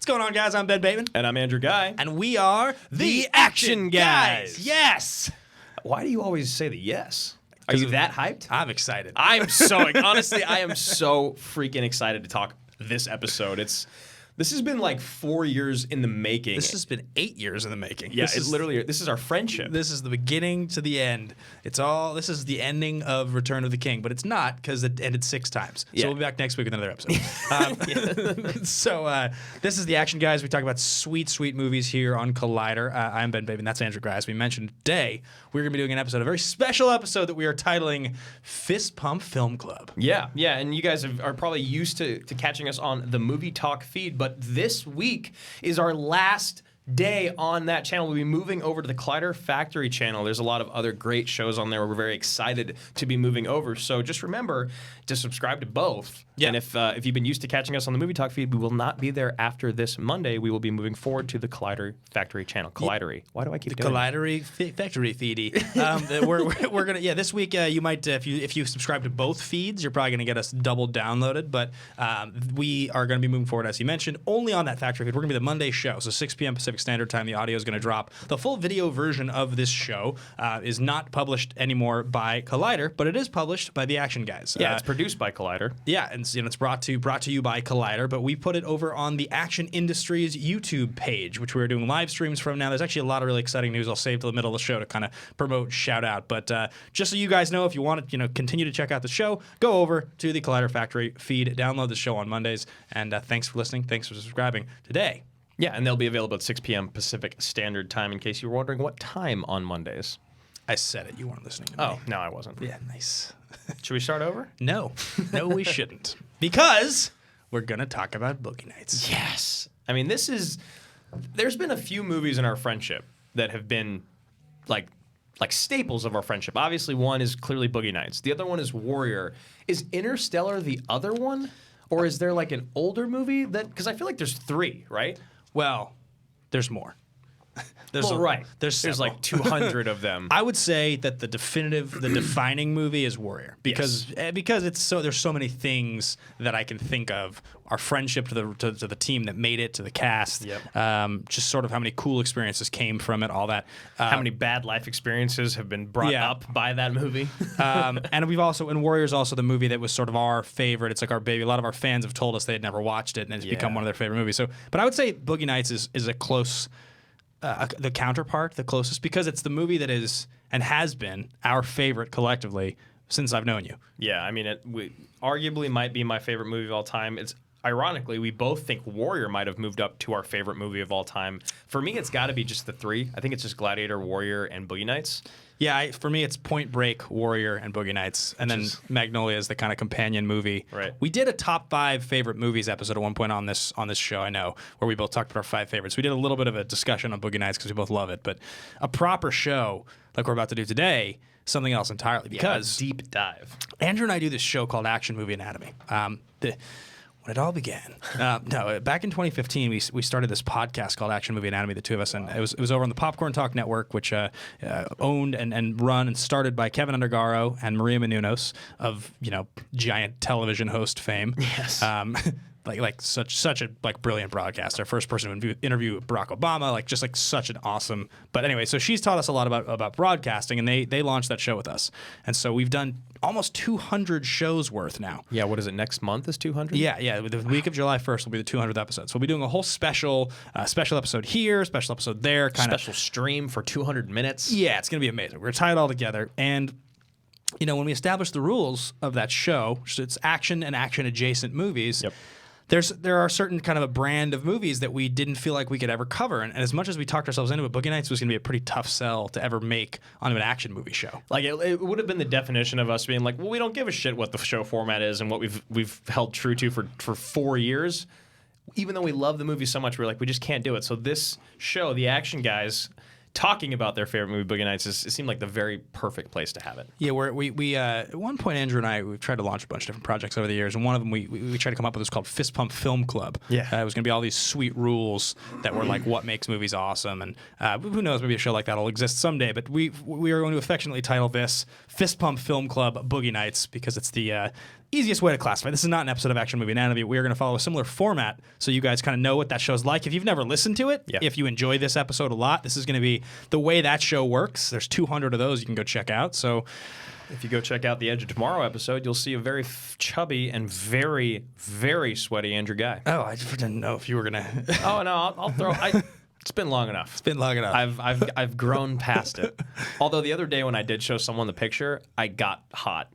going on, guys? I'm Ben Bateman. And I'm Andrew Guy. And we are the Action Guys. Yes! Why do you always say the yes? Are you that hyped? I'm excited. I'm so, honestly, I am so freaking excited to talk this episode. This has been like 4 years in the making. This has been 8 years in the making. Yeah, this is our friendship. This is the beginning to the end. This is the ending of Return of the King, but it's not because it ended 6 times. So we'll be back next week with another episode. This is the Action Guys. We talk about sweet, sweet movies here on Collider. I'm Ben Baby, and that's Andrew Guy. As we mentioned today, we're going to be doing a very special episode that we are titling Fist Pump Film Club. Yeah, and you guys are probably used to catching us on the Movie Talk feed, but this week is our last day on that channel. We'll be moving over to the Collider Factory channel. There's a lot of other great shows on there. We're very excited to be moving over. So just remember to subscribe to both. Yeah. And if you've been used to catching us on the Movie Talk feed, we will not be there after this Monday. We will be moving forward to the Collider Factory channel. Collidery. Why do I keep doing that? Collidery Factory feedy. We're gonna this week you might if you subscribe to both feeds, you're probably gonna get us double downloaded. But we are gonna be moving forward, as you mentioned, only on that factory feed. We're gonna be the Monday show, so 6 p.m. Pacific Standard Time. The audio is gonna drop. The full video version of this show is not published anymore by Collider, but it is published by the Action Guys. Yeah, it's produced by Collider. Yeah, and it's brought to you by Collider, but we put it over on the Action Industries YouTube page, which we're doing live streams from now. There's actually a lot of really exciting news I'll save till the middle of the show to kind of promote, shout out. But just so you guys know, if you want to continue to check out the show, go over to the Collider Factory feed, download the show on Mondays, and thanks for listening. Thanks for subscribing today. Yeah, and they'll be available at 6 p.m. Pacific Standard Time, in case you were wondering what time on Mondays. I said it. You weren't listening to me. Oh, no, I wasn't. Yeah, nice. Should we start over? No, we shouldn't. Because we're going to talk about Boogie Nights. Yes. I mean, there's been a few movies in our friendship that have been like staples of our friendship. Obviously, one is clearly Boogie Nights. The other one is Warrior. Is Interstellar the other one? Or is there like an older movie because I feel like there's 3, right? Well, there's more. There's like 200 of them. I would say that the defining movie is Warrior because it's there's so many things that I can think of. Our friendship to the team that made it, to the cast, just sort of how many cool experiences came from it, all that. How many bad life experiences have been brought up by that movie. And Warrior is also the movie that was sort of our favorite. It's like our baby. A lot of our fans have told us they had never watched it, and it's become one of their favorite movies. So, but I would say Boogie Nights is a close. The counterpart, the closest, because it's the movie that is and has been our favorite collectively since I've known you. Yeah, I mean, it arguably might be my favorite movie of all time. It's ironically, we both think Warrior might have moved up to our favorite movie of all time. For me, it's got to be just the 3. I think it's just Gladiator, Warrior, and Boogie Nights. Yeah, for me, it's Point Break, Warrior, and Boogie Nights. And then Magnolia is the kind of companion movie. Right. We did a top 5 favorite movies episode at one point on this show, I know, where we both talked about our 5 favorites. We did a little bit of a discussion on Boogie Nights because we both love it. But a proper show, like we're about to do today, something else entirely. Because deep dive. Andrew and I do this show called Action Movie Anatomy. When it all began. Back in 2015, we started this podcast called Action Movie Anatomy, the two of us, and it was over on the Popcorn Talk Network, which owned and run and started by Kevin Undergaro and Maria Menounos of giant television host fame. Yes. Such a brilliant broadcaster, first person to interview Barack Obama, such an awesome. But anyway, so she's taught us a lot about broadcasting, and they launched that show with us, and so we've done almost 200 shows worth now. Yeah, what is it? Next month is 200. Yeah. The week of July 1st will be the 200th episode. So we'll be doing a whole special episode here, special episode there, special stream for 200 minutes. Yeah, it's gonna be amazing. We're gonna tie it all together and. When we established the rules of that show, it's action and action adjacent movies. Yep. There are certain kind of a brand of movies that we didn't feel like we could ever cover. And as much as we talked ourselves into it, Boogie Nights was going to be a pretty tough sell to ever make on an action movie show. Like, it would have been the definition of us being like, well, we don't give a shit what the show format is and what we've held true to for 4 years. Even though we love the movie so much, we're like, we just can't do it. So this show, The Action Guys, talking about their favorite movie, Boogie Nights, it seemed like the very perfect place to have it. Yeah, we at one point, Andrew and I, we've tried to launch a bunch of different projects over the years, and one of them we tried to come up with was called Fist Pump Film Club. Yeah. It was going to be all these sweet rules that were like what makes movies awesome, and who knows, maybe a show like that will exist someday, but we are going to affectionately title this Fist Pump Film Club Boogie Nights because it's the easiest way to classify. This is not an episode of Action Movie Anatomy. We are going to follow a similar format so you guys kind of know what that show's like. If you've never listened to it, if you enjoy this episode a lot, this is going to be the way that show works. There's 200 of those you can go check out. So if you go check out the Edge of Tomorrow episode, you'll see a very chubby and very, very sweaty Andrew Guy. Oh, I just didn't know if you were going to... Oh, no, I'll throw... It's been long enough. It's been long enough. I've grown past it. Although the other day when I did show someone the picture, I got hot.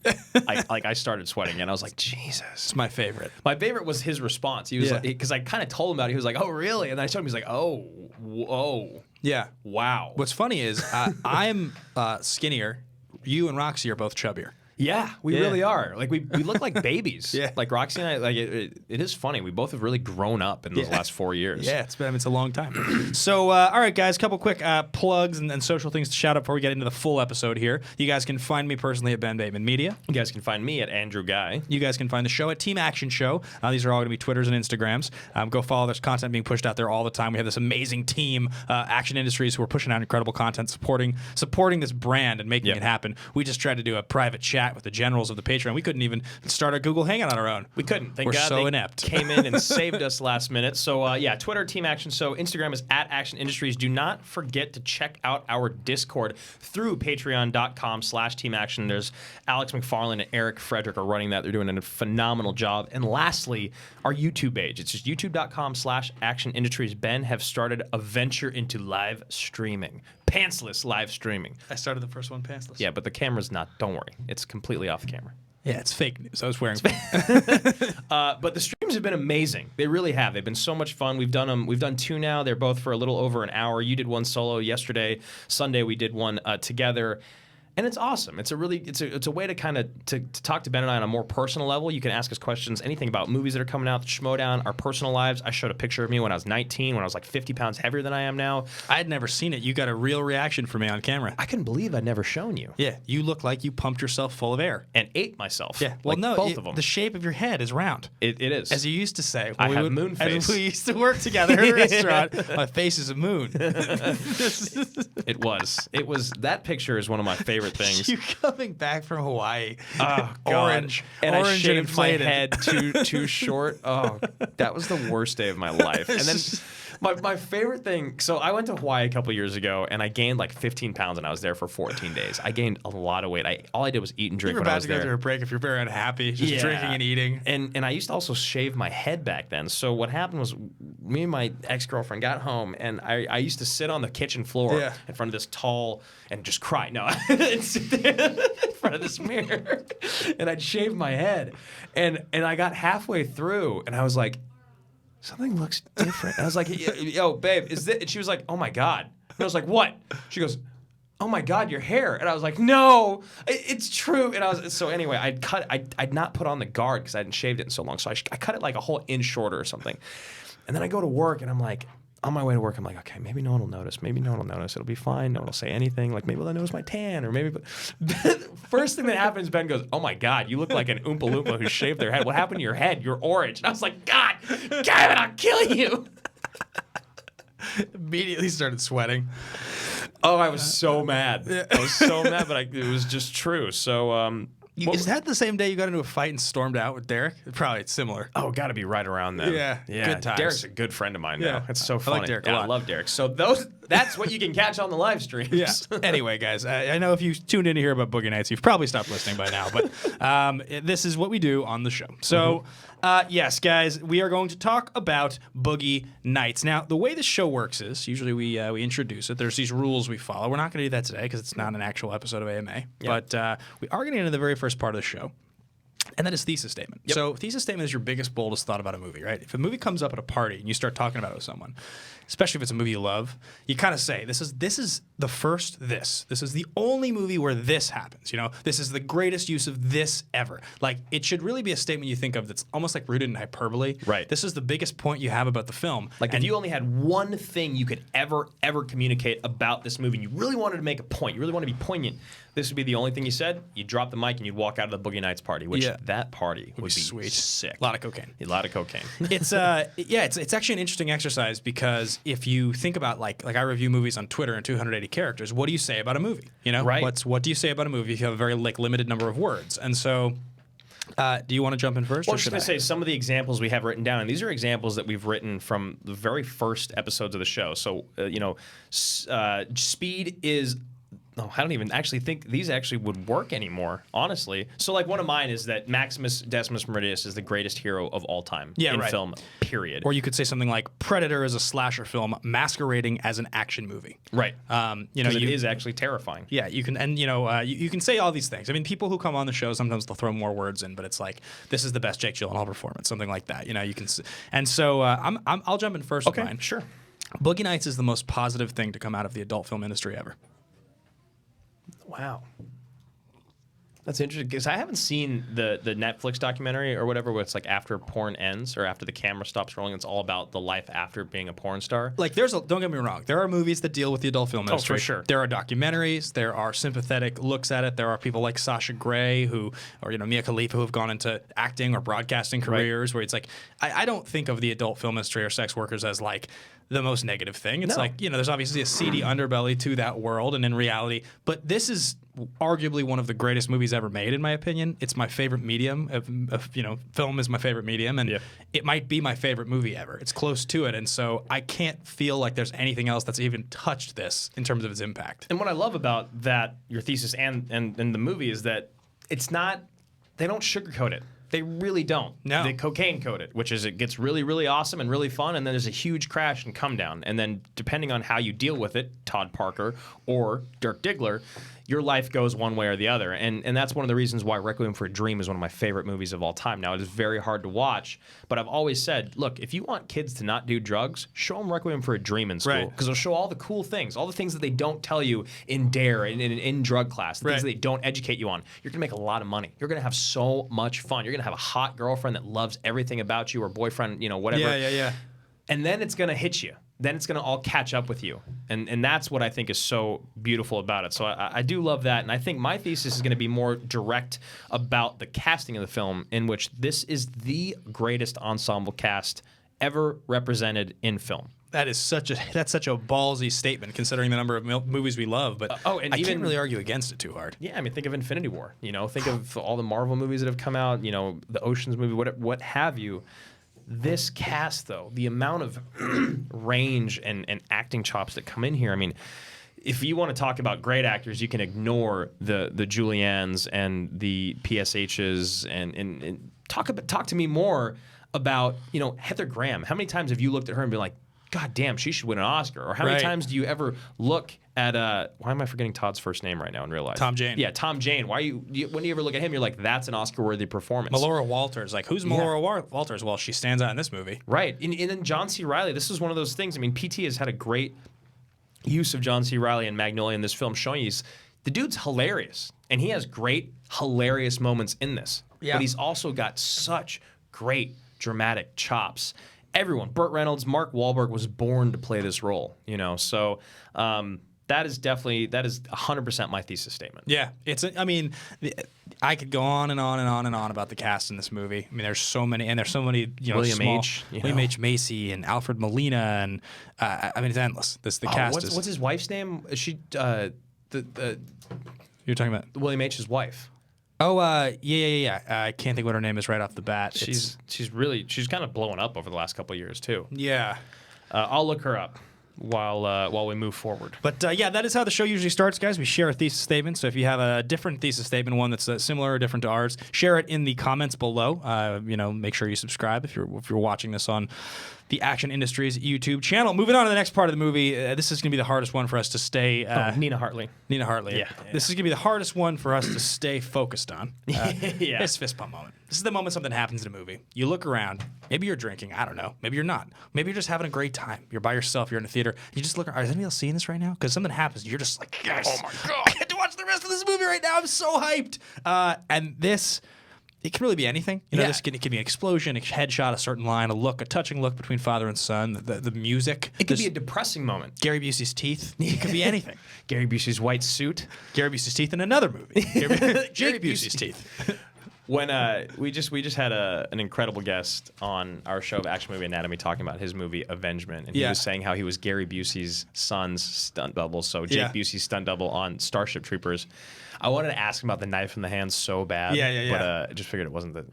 I started sweating and I was like, Jesus. It's my favorite. My favorite was his response. He was like, because I kind of told him about it. He was like, oh, really? And then I showed him. He's like, oh, whoa. Yeah. Wow. What's funny is I'm skinnier. You and Roxy are both chubbier. Yeah, we really are. Like we look like babies. Yeah. Like Roxy and I, like it is funny. We both have really grown up in those last 4 years. Yeah, it's a long time. So, all right, guys, couple quick plugs and social things to shout out before we get into the full episode here. You guys can find me personally at Ben Bateman Media. You guys can find me at Andrew Guy. You guys can find the show at Team Action Show. These are all going to be Twitters and Instagrams. Go follow. There's content being pushed out there all the time. We have this amazing team, Action Industries, who are pushing out incredible content, supporting this brand and making it happen. We just tried to do a private chat with the generals of the Patreon. We couldn't even start a Google Hangout on our own. We couldn't. Thank We're God so they inept. came in and saved us last minute. So Twitter, Team Action Show. Instagram is at Action Industries. Do not forget to check out our Discord through patreon.com/Team Action. There's Alex McFarlane and Eric Frederick are running that. They're doing a phenomenal job. And lastly, our YouTube page. It's just youtube.com/Action Industries. Ben have started a venture into live streaming. Pantsless live streaming. I started the first one pantsless. Yeah, but the camera's not. Don't worry. It's completely off the camera. Yeah, it's fake news. I was wearing. But the streams have been amazing. They really have. They've been so much fun. We've done them. We've done two now. They're both for a little over an hour. You did one solo yesterday. Sunday we did one together. And it's awesome. It's a way to kind of to talk to Ben and I on a more personal level. You can ask us questions, anything about movies that are coming out, the Schmodown, our personal lives. I showed a picture of me when I was 19, when I was like 50 pounds heavier than I am now. I had never seen it. You got a real reaction from me on camera. I couldn't believe I'd never shown you. Yeah, you look like you pumped yourself full of air. And ate myself. Yeah, well, like no, both of them. The shape of your head is round. It is. As you used to say. I have moon face. As we used to work together at a restaurant. My face is a moon. It was. That picture is one of my favorite things. You coming back from Hawaii. Oh, God. Orange. And orange I shaved and inflated. my head too short. Oh, that was the worst day of my life. And then my favorite thing, so I went to Hawaii a couple years ago, and I gained like 15 pounds, and I was there for 14 days. I gained a lot of weight. All I did was eat and drink You were when I about was to go there. through a break if you're very unhappy, just drinking and eating. And I used to also shave my head back then. So what happened was me and my ex-girlfriend got home, and I used to sit on the kitchen floor in front of this tall and just cry. No, and sit there in front of this mirror, and I'd shave my head. And I got halfway through, and I was like, something looks different. And I was like, yo, babe, is this? And she was like, oh, my God. And I was like, what? She goes, oh, my God, your hair. And I was like, no, it's true. And so anyway, I'd not put on the guard because I hadn't shaved it in so long. So I cut it like a whole inch shorter or something. And then I go to work, and I'm like, on my way to work, I'm like, okay, maybe no one will notice. Maybe no one will notice. It'll be fine. No one will say anything. Like, maybe they'll notice my tan, or maybe. But first thing that happens, Ben goes, oh, my God, you look like an Oompa Loompa who shaved their head. What happened to your head? You're orange. And I was like, God damn it, I'll kill you. Immediately started sweating. Oh, I was so mad. I was so mad, but it was just true. So, is that the same day you got into a fight and stormed out with Derek? Probably it's similar. Oh, got to be right around then. Yeah. Good times. Derek's a good friend of mine now. It's so funny. I like Derek a lot. I love Derek. So that's what you can catch on the live streams. Yeah. Anyway, guys, I know if you tuned in to hear about Boogie Nights, you've probably stopped listening by now, but this is what we do on the show. So, yes, guys, we are going to talk about Boogie Nights. Now, the way this show works is usually we introduce it. There's these rules we follow. We're not going to do that today because it's not an actual episode of AMA, but we are going to get into the very first part of the show. And then his thesis statement. So thesis statement is your biggest, boldest thought about a movie, right? If a movie comes up at a party and you start talking about it with someone, especially if it's a movie you love, you kind of say, this is the first this. This is the only movie where this happens. You know, this is the greatest use of this ever. Like, it should really be a statement you think of that's almost like rooted in hyperbole. Right. This is the biggest point you have about the film. Like, if you only had one thing you could ever communicate about this movie, and you really wanted to make a point, you really want to be poignant, this would be the only thing you said. You'd drop the mic and you'd walk out of the Boogie Nights party, which that party would be sweet. Sick. A lot of cocaine. A lot of cocaine. It's it's actually an interesting exercise because if you think about like I review movies on Twitter in 280 characters, what do you say about a movie? You know, right? What do you say about a movie if you have a very limited number of words? And so, do you want to jump in first? Well, I was just going to say some of the examples we have written down, and these are examples that we've written from the very first episodes of the show. So, speed is. No, I don't even actually think these actually would work anymore, honestly. So, like, one of mine is that Maximus Decimus Meridius is the greatest hero of all time in film, period. Or you could say something like Predator is a slasher film masquerading as an action movie. Right. It is actually terrifying. Yeah, you can, and you can say all these things. I mean, people who come on the show sometimes they'll throw more words in, but it's like this is the best Jake Gyllenhaal performance, something like that. You know, you can, and so I'll jump in first. Okay, with mine. sure. Boogie Nights is the most positive thing to come out of the adult film industry ever. Wow. That's interesting because I haven't seen the Netflix documentary or whatever where it's like after porn ends or after the camera stops rolling. It's all about the life after being a porn star. Like don't get me wrong. There are movies that deal with the adult film industry. Oh, for sure. There are documentaries. There are sympathetic looks at it. There are people like Sasha Grey or Mia Khalifa who have gone into acting or broadcasting careers where it's like, I don't think of the adult film industry or sex workers as like the most negative thing. It's like, there's obviously a seedy underbelly to that world and in reality, but this is arguably one of the greatest movies ever made, in my opinion. It's my favorite medium film is my favorite medium, and it might be my favorite movie ever. It's close to it, and so I can't feel like there's anything else that's even touched this in terms of its impact. And what I love about that, your thesis and the movie, is that it's not, they don't sugarcoat it. They really don't. No. They cocaine coat it, which is it gets really, really awesome and really fun, and then there's a huge crash and come down. And then depending on how you deal with it, Todd Parker or Dirk Diggler, your life goes one way or the other. And that's one of the reasons why Requiem for a Dream is one of my favorite movies of all time. Now, it is very hard to watch, but I've always said, look, if you want kids to not do drugs, show them Requiem for a Dream in school. Because it'll show all the cool things, all the things that they don't tell you in DARE, in drug class, the things that they don't educate you on. You're going to make a lot of money. You're going to have so much fun. You're going to have a hot girlfriend that loves everything about you, or boyfriend, whatever. Yeah. And then it's going to hit you. Then it's going to all catch up with you. And that's what I think is so beautiful about it. So I do love that. And I think my thesis is going to be more direct about the casting of the film, in which this is the greatest ensemble cast ever represented in film. That's such a ballsy statement considering the number of movies we love, but I can't really argue against it too hard. Yeah, I mean, think of Infinity War. Think of all the Marvel movies that have come out. The Ocean's movie, what have you. This cast, though, the amount of range and acting chops that come in here. I mean, if you want to talk about great actors, you can ignore the Juliannes and the PSHs and talk to me more about Heather Graham. How many times have you looked at her and been like, God damn, she should win an Oscar? Or how many times do you ever look at why am I forgetting Todd's first name right now and realize? Tom Jane. Yeah, Tom Jane. When you ever look at him, you're like, that's an Oscar-worthy performance. Melora Walters. Like, who's Melora Walters? Well, she stands out in this movie. Right. And then John C. Reilly, this is one of those things. I mean, PT has had a great use of John C. Reilly and Magnolia in this film, showing the dude's hilarious. And he has great, hilarious moments in this. Yeah. But he's also got such great dramatic chops. Everyone, Burt Reynolds, Mark Wahlberg was born to play this role, So that is 100% my thesis statement. Yeah, I could go on and on and on and on about the cast in this movie. I mean, there's so many, William H. Macy and Alfred Molina, and it's endless. The cast what's his wife's name? Is she you're talking about William H's wife? Oh, yeah. I can't think what her name is right off the bat. She's kind of blowing up over the last couple of years too. Yeah, I'll look her up while we move forward. But that is how the show usually starts, guys. We share a thesis statement. So if you have a different thesis statement, one that's similar or different to ours, share it in the comments below. Make sure you subscribe if you're watching this on the Action Industries YouTube channel. Moving on to the next part of the movie. This is going to be the hardest one for us to stay. Nina Hartley. Nina Hartley. Yeah. This is going to be the hardest one for us to stay focused on. Yeah. This fist pump moment. This is the moment something happens in a movie. You look around. Maybe you're drinking. I don't know. Maybe you're not. Maybe you're just having a great time. You're by yourself. You're in a theater. You just look around. Is anybody else seeing this right now? Because something happens. You're just like, yes. Oh my God. I get to watch the rest of this movie right now. I'm so hyped. And this... It can really be anything. You know, it can be an explosion, a headshot, a certain line, a look, a touching look between father and son, the music. It could be a depressing moment. Gary Busey's teeth. It could be anything. Gary Busey's white suit. Gary Busey's teeth in another movie. Jake Busey's teeth. When we just had an incredible guest on our show of Action Movie Anatomy talking about his movie Avengement, and he was saying how he was Gary Busey's son's stunt double, so Jake Busey's stunt double on Starship Troopers. I wanted to ask him about the knife in the hand so bad, but I just figured it wasn't the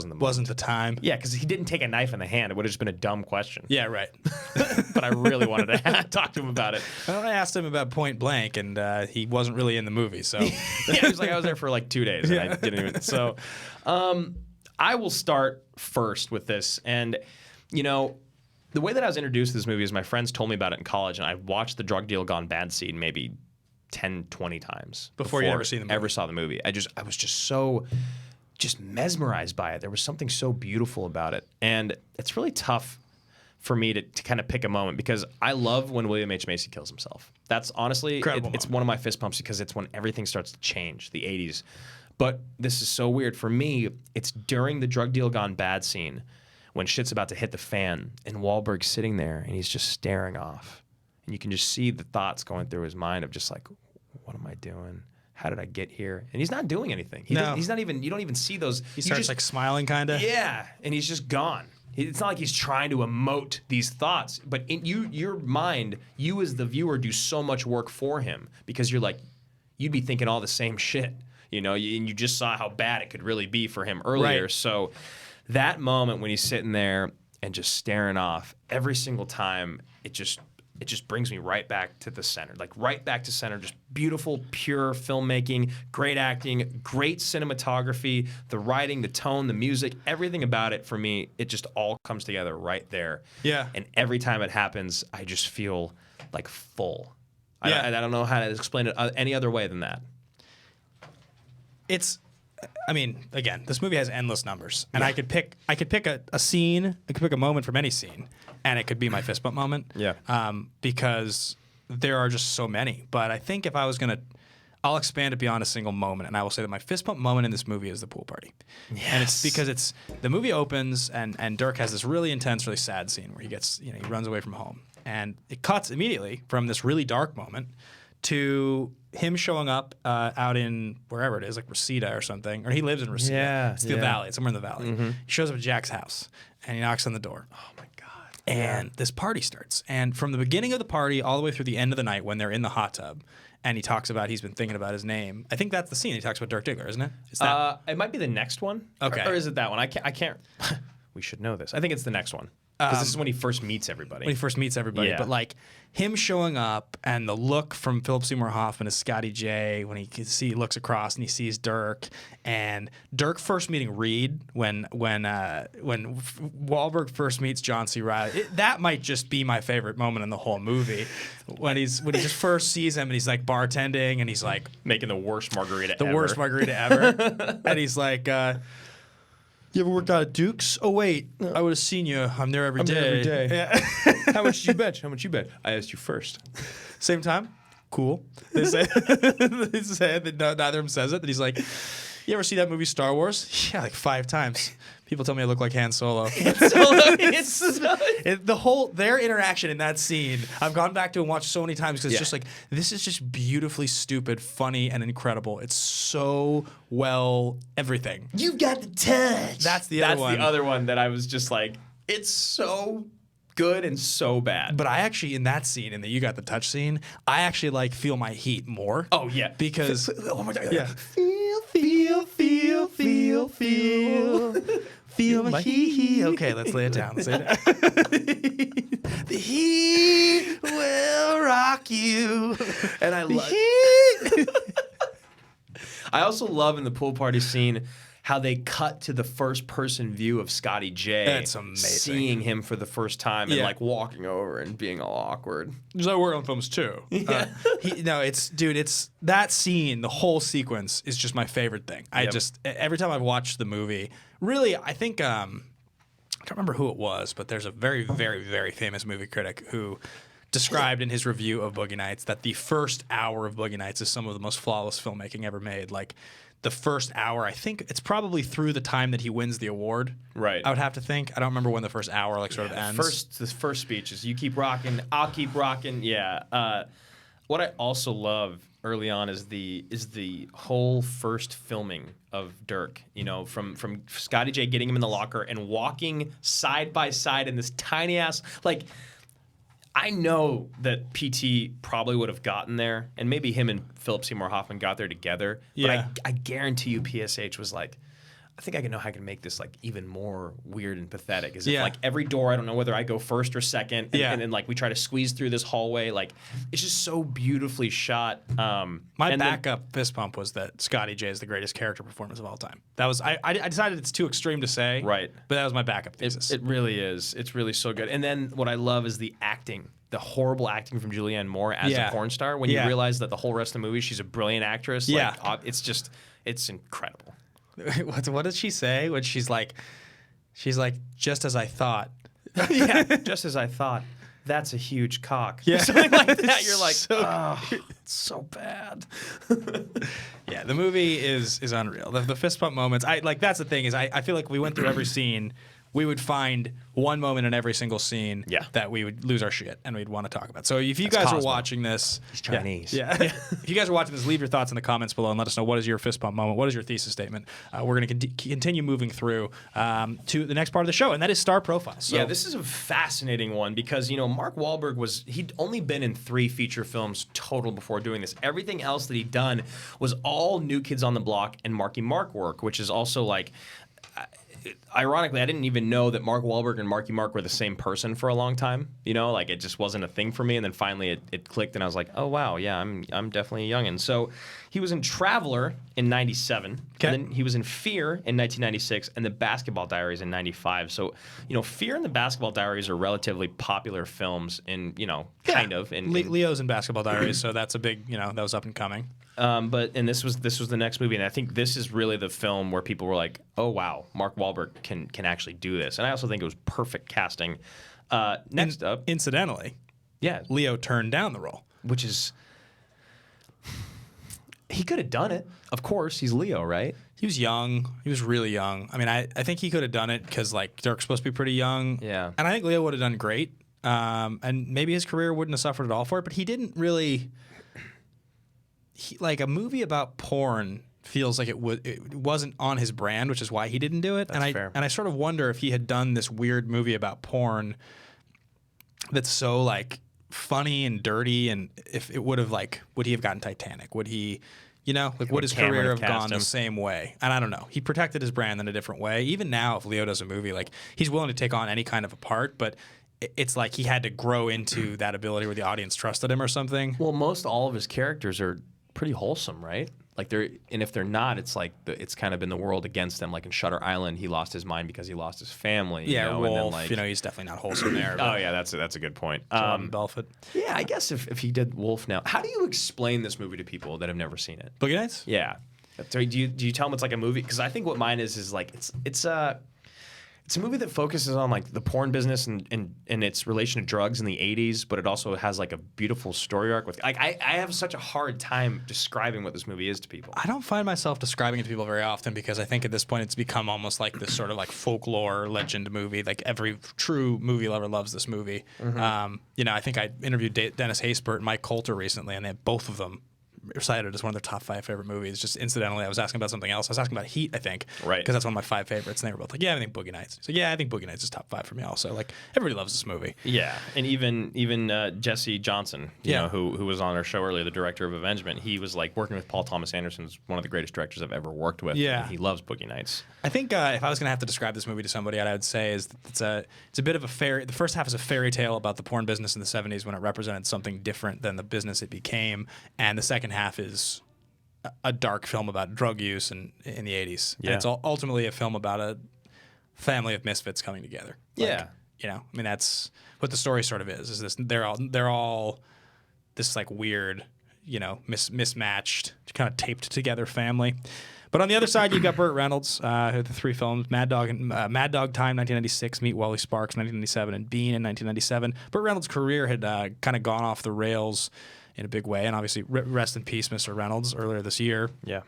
moment. Wasn't the time. Yeah, because he didn't take a knife in the hand. It would have just been a dumb question. Yeah, right. But I really wanted to talk to him about it. Well, I asked him about Point Blank, and he wasn't really in the movie. So yeah, he was like, I was there for like 2 days, and I didn't even. So, I will start first with this, and you know, the way that I was introduced to this movie is my friends told me about it in college, and I watched the drug deal gone bad scene maybe 10, 20 times before you ever seen the movie. Ever saw the movie. I was just so mesmerized by it. There was something so beautiful about it. And it's really tough for me to kind of pick a moment because I love when William H. Macy kills himself. That's honestly, it's one of my fist pumps because it's when everything starts to change, the 80s. But this is so weird. For me, it's during the drug deal gone bad scene when shit's about to hit the fan and Wahlberg's sitting there and he's just staring off. And you can just see the thoughts going through his mind of just like, what am I doing? How did I get here? And he's not doing anything. He's not even, you don't even see those. He starts like smiling kind of. Yeah, and he's just gone. It's not like he's trying to emote these thoughts, but in your mind, you as the viewer do so much work for him because you're like, you'd be thinking all the same shit, you know, and you just saw how bad it could really be for him earlier. Right. So that moment when he's sitting there and just staring off every single time, it just brings me right back to the center, like right back to center. Just beautiful, pure filmmaking, great acting, great cinematography, the writing, the tone, the music, everything about it for me, it just all comes together right there. Yeah. And every time it happens, I just feel like full. Yeah. I don't know how to explain it any other way than that. I mean, again, this movie has endless numbers, and I could pick a scene, I could pick a moment from any scene, and it could be my fist bump moment. Yeah. Because there are just so many. But I think if I was gonna, I'll expand it beyond a single moment, and I will say that my fist bump moment in this movie is the pool party. Yes. And it's because the movie opens, and Dirk has this really intense, really sad scene where he runs away from home, and it cuts immediately from this really dark moment to him showing up out in wherever it is, like Reseda or something. Or he lives in Reseda. Yeah, it's the valley. It's somewhere in the valley. Mm-hmm. He shows up at Jack's house, and he knocks on the door. Oh, my God. And this party starts. And from the beginning of the party all the way through the end of the night when they're in the hot tub, and he talks about he's been thinking about his name. I think that's the scene. He talks about Dirk Diggler, isn't it? It might be the next one. Okay. Or is it that one? I can't. We should know this. I think it's the next one. Because this is when he first meets everybody. Yeah. But like him showing up and the look from Philip Seymour Hoffman as Scotty J when he looks across and he sees Dirk, and Dirk first meeting Reed when Wahlberg first meets John C. Reilly. That might just be my favorite moment in the whole movie. When he just first sees him and he's like bartending and he's like making the worst margarita ever. And he's like, you ever worked out at Duke's? Oh, wait. I would have seen you. I'm there every day. Yeah. How much did you bet? How much you bet? I asked you first. Same time? Cool. They say that neither of them says it. That he's like, you ever see that movie Star Wars? Yeah, like 5 times. People tell me I look like Han Solo. Their interaction in that scene, I've gone back to and watched so many times because it's just like, this is just beautifully stupid, funny, and incredible. It's so well everything. You've got the touch. That's the other one that I was just like, it's so good and so bad. But I actually, in that scene, in the You Got the Touch scene, I actually like Feel My Heat more. Oh, yeah. Because... One more time. Yeah. Feel my heat. Okay, let's lay it down. The heat will rock you. And I love... I also love in the pool party scene how they cut to the first person view of Scotty J. That's amazing. Seeing him for the first time and Yeah. like walking over and being all awkward. There's that word on films too. Yeah. It's that scene, the whole sequence is just my favorite thing. I just every time I've watched the movie, really, I think I can't remember who it was, but there's a very, very, very famous movie critic who described in his review of Boogie Nights that the first hour of Boogie Nights is some of the most flawless filmmaking ever made. Like the first hour, I think it's probably through the time that he wins the award. Right. I would have to think. I don't remember when the first hour sort of ends. The first speech is you keep rocking, I'll keep rocking. Yeah. What I also love early on is the whole first filming of Dirk. You know, from Scotty J getting him in the locker and walking side by side in this tiny ass like. I know that PT probably would have gotten there, and maybe him and Philip Seymour Hoffman got there together. Yeah. But I guarantee you, PSH was like, I think I know how I can make this like even more weird and pathetic. Is if like every door, I don't know whether I go first or second, and then like we try to squeeze through this hallway. Like it's just so beautifully shot. My backup fist pump was that Scotty J is the greatest character performance of all time. That was I decided it's too extreme to say, right? But that was my backup thesis. It really is. It's really so good. And then what I love is the acting. The horrible acting from Julianne Moore as a porn star. When you realize that the whole rest of the movie, she's a brilliant actress. Yeah. Like, it's incredible. What does she say when she's like, just as I thought. Yeah, just as I thought. That's a huge cock. Yeah. Something like that. You're like, so it's so bad. Yeah, the movie is unreal. The fist pump moments. That's the thing is I feel like we went through every scene. We would find one moment in every single scene that we would lose our shit and we'd want to talk about. So if you guys are watching this, he's Chinese. Yeah. If you guys are watching this, leave your thoughts in the comments below and let us know what is your fist pump moment, what is your thesis statement. We're going to continue moving through to the next part of the show, and that is star profiles. So, yeah, this is a fascinating one because Mark Wahlberg he'd only been in 3 feature films total before doing this. Everything else that he'd done was all New Kids on the Block and Marky Mark work, which is also like. Ironically, I didn't even know that Mark Wahlberg and Marky Mark were the same person for a long time. Like it just wasn't a thing for me. And then finally it clicked, and I was like, oh wow, yeah, I'm definitely a youngin'. So he was in Traveler in '97, and then he was in Fear in 1996, and The Basketball Diaries in '95. So Fear and The Basketball Diaries are relatively popular films in kind of. Leo's in Basketball Diaries, so that's a big that was up and coming. But this was the next movie, and I think this is really the film where people were like, "Oh wow, Mark Wahlberg can actually do this." And I also think it was perfect casting. Next up, incidentally, Leo turned down the role, which is he could have done it. Of course, he's Leo, right? He was young. He was really young. I mean, I think he could have done it because like Dirk's supposed to be pretty young. Yeah, and I think Leo would have done great. And maybe his career wouldn't have suffered at all for it, but he didn't really. Like a movie about porn feels like it wasn't on his brand, which is why he didn't do it. That's fair. And I sort of wonder if he had done this weird movie about porn that's so like funny and dirty, and if it would he have gotten Titanic? Would he, would his career have gone the same way? And I don't know. He protected his brand in a different way. Even now, if Leo does a movie, like he's willing to take on any kind of a part, but it's like he had to grow into that ability where the audience trusted him or something. Well, most all of his characters are pretty wholesome, right? Like and if they're not, it's like it's kind of been the world against them. Like in Shutter Island, he lost his mind because he lost his family. Yeah, Wolf. And then he's definitely not wholesome there. Oh yeah, that's a good point. Belfort. Yeah, I guess if he did Wolf now, how do you explain this movie to people that have never seen it? Boogie Nights? Yeah. Do you tell them it's like a movie? Because I think what mine is like it's a movie that focuses on like the porn business and its relation to drugs in the 80s, but it also has like a beautiful story arc with like I have such a hard time describing what this movie is to people. I don't find myself describing it to people very often because I think at this point it's become almost like this sort of like folklore legend movie. Like every true movie lover loves this movie. Mm-hmm. I think I interviewed Dennis Haysbert and Mike Coulter recently, and they both of them recited as one of their top 5 favorite movies. Just incidentally, I was asking about something else. I was asking about Heat, I think, right? Because that's one of my 5 favorites, and they were both like, "Yeah, I think Boogie Nights." So yeah, I think Boogie Nights is top 5 for me also. Like everybody loves this movie. Yeah, and even Jesse Johnson, you know, who was on our show earlier, the director of Avengement, he was like working with Paul Thomas Anderson, is one of the greatest directors I've ever worked with. Yeah, and he loves Boogie Nights. I think if I was going to have to describe this movie to somebody, I would say is it's a bit of a fairy. The first half is a fairy tale about the porn business in the 70s when it represented something different than the business it became, and the second half is a dark film about drug use in the 80s. Yeah. And it's ultimately a film about a family of misfits coming together. Yeah. You know, I mean, that's what the story sort of is this they're all this like weird, you know, mismatched, kind of taped together family. But on the other side, you've got Burt Reynolds, the three films, Mad Dog Time, 1996, Meet Wally Sparks, 1997, and Bean in 1997. Burt Reynolds' career had kind of gone off the rails in a big way, and obviously, rest in peace, Mr. Reynolds, earlier this year. Yeah.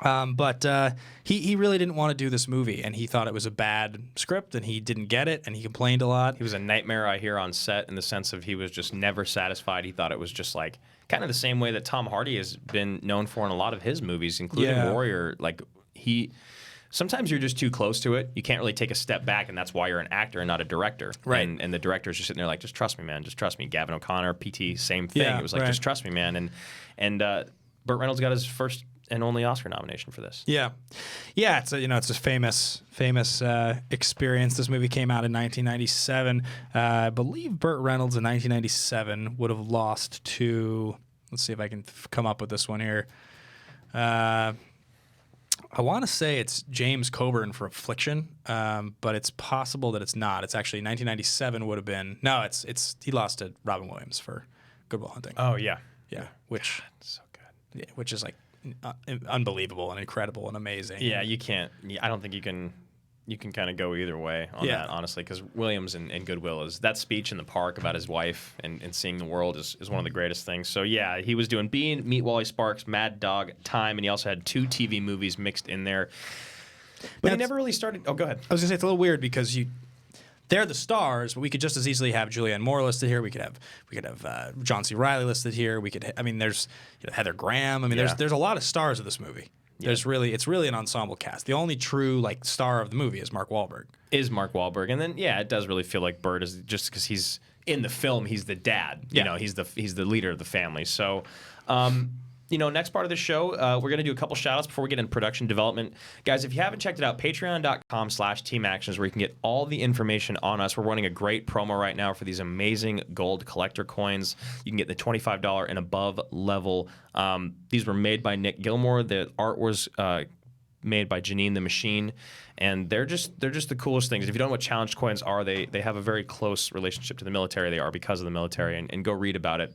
But he really didn't want to do this movie, and he thought it was a bad script, and he didn't get it, and he complained a lot. He was a nightmare, I hear, on set in the sense of he was just never satisfied. He thought it was just like kind of the same way that Tom Hardy has been known for in a lot of his movies, including Warrior. Like sometimes you're just too close to it. You can't really take a step back, and that's why you're an actor and not a director. Right. And the director's just sitting there like, just trust me, man. Just trust me. Gavin O'Connor, PT, same thing. Yeah, it was like, just trust me, man. And Burt Reynolds got his first and only Oscar nomination for this. Yeah. It's a famous experience. This movie came out in 1997. I believe Burt Reynolds in 1997 would have lost to. Let's see if I can come up with this one here. I want to say it's James Coburn for Affliction, but it's possible that it's not. It's actually 1997 would have been. No, it's he lost to Robin Williams for Good Will Hunting. Oh yeah, which God, so good. Yeah, which is like unbelievable and incredible and amazing. Yeah, you can't. I don't think you can kind of go either way on that, honestly, because Williams and Goodwill is that speech in the park about his wife and seeing the world is one of the greatest things. So yeah, he was doing Bean, Meet Wally Sparks, Mad Dog, Time, and he also had 2 TV movies mixed in there. But he never really started. Oh, go ahead. I was gonna say it's a little weird because they're the stars, but we could just as easily have Julianne Moore listed here. We could have John C. Reilly listed here. There's Heather Graham. I mean, there's a lot of stars of this movie. Yeah. It's really an ensemble cast. The only true like star of the movie is Mark Wahlberg. And then it does really feel like Burt is just because he's in the film, he's the dad. You know, he's the leader of the family. So. Next part of the show, we're going to do a couple shout-outs before we get into production development. Guys, if you haven't checked it out, patreon.com/teamactions, where you can get all the information on us. We're running a great promo right now for these amazing gold collector coins. You can get the $25 and above level. These were made by Nick Gilmore. The art was made by Janine the Machine, and they're just the coolest things. If you don't know what challenge coins are, they have a very close relationship to the military. They are because of the military, and go read about it.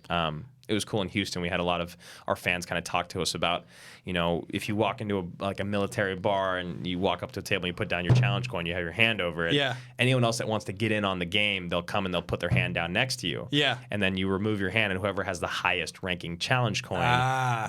It was cool in Houston. We had a lot of our fans kind of talk to us about, if you walk into a military bar and you walk up to a table and you put down your challenge coin, you have your hand over it. Yeah. Anyone else that wants to get in on the game, they'll come and they'll put their hand down next to you. Yeah. And then you remove your hand, and whoever has the highest ranking challenge coin,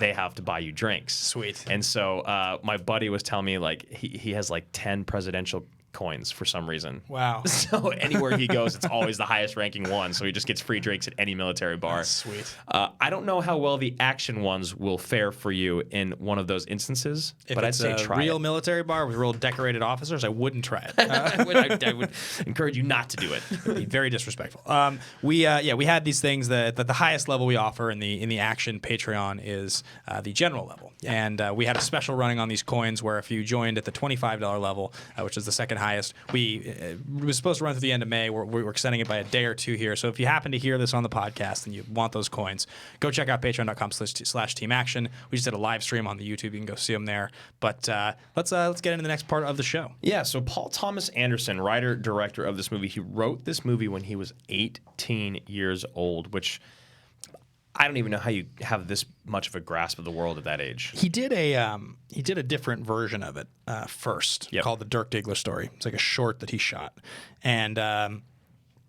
they have to buy you drinks. Sweet. And so my buddy was telling me he has 10 presidential coins for some reason. Wow. So anywhere he goes, it's always the highest ranking one. So he just gets free drinks at any military bar. That's sweet. I don't know how well the action ones will fare for you in one of those instances, but I'd say try it. Real military bar with real decorated officers, I wouldn't try it. I would encourage you not to do it. It would be very disrespectful. We had these things that the highest level we offer in the action Patreon is the general level, and we had a special running on these coins where if you joined at the $25 level, which is the second highest, we was supposed to run through the end of May. We're extending it by a day or two here. So if you happen to hear this on the podcast and you want those coins, go check out patreon.com/teamaction. We just did a live stream on the YouTube. You can go see them there. But let's get into the next part of the show. Yeah. So Paul Thomas Anderson, writer director of this movie, he wrote this movie when he was 18 years old, which I don't even know how you have this much of a grasp of the world at that age. He did a different version of it first, called The Dirk Diggler Story. It's like a short that he shot, and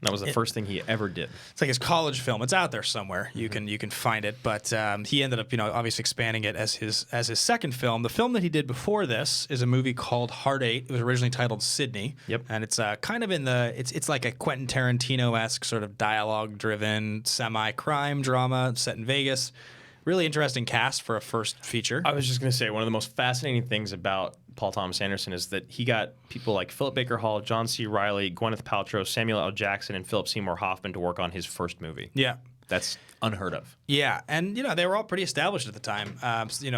that was the first thing he ever did. It's like his college film. It's out there somewhere. You can find it, but he ended up obviously expanding it as his second film. The film that he did before this is a movie called Hard Eight. It was originally titled Sydney. Yep. And it's kind of it's like a Quentin Tarantino-esque sort of dialogue-driven semi-crime drama set in Vegas. Really interesting cast for a first feature. I was just going to say, one of the most fascinating things about Paul Thomas Anderson is that he got people like Philip Baker Hall, John C. Reilly, Gwyneth Paltrow, Samuel L. Jackson, and Philip Seymour Hoffman to work on his first movie. Yeah. That's unheard of. Yeah, and they were all pretty established at the time.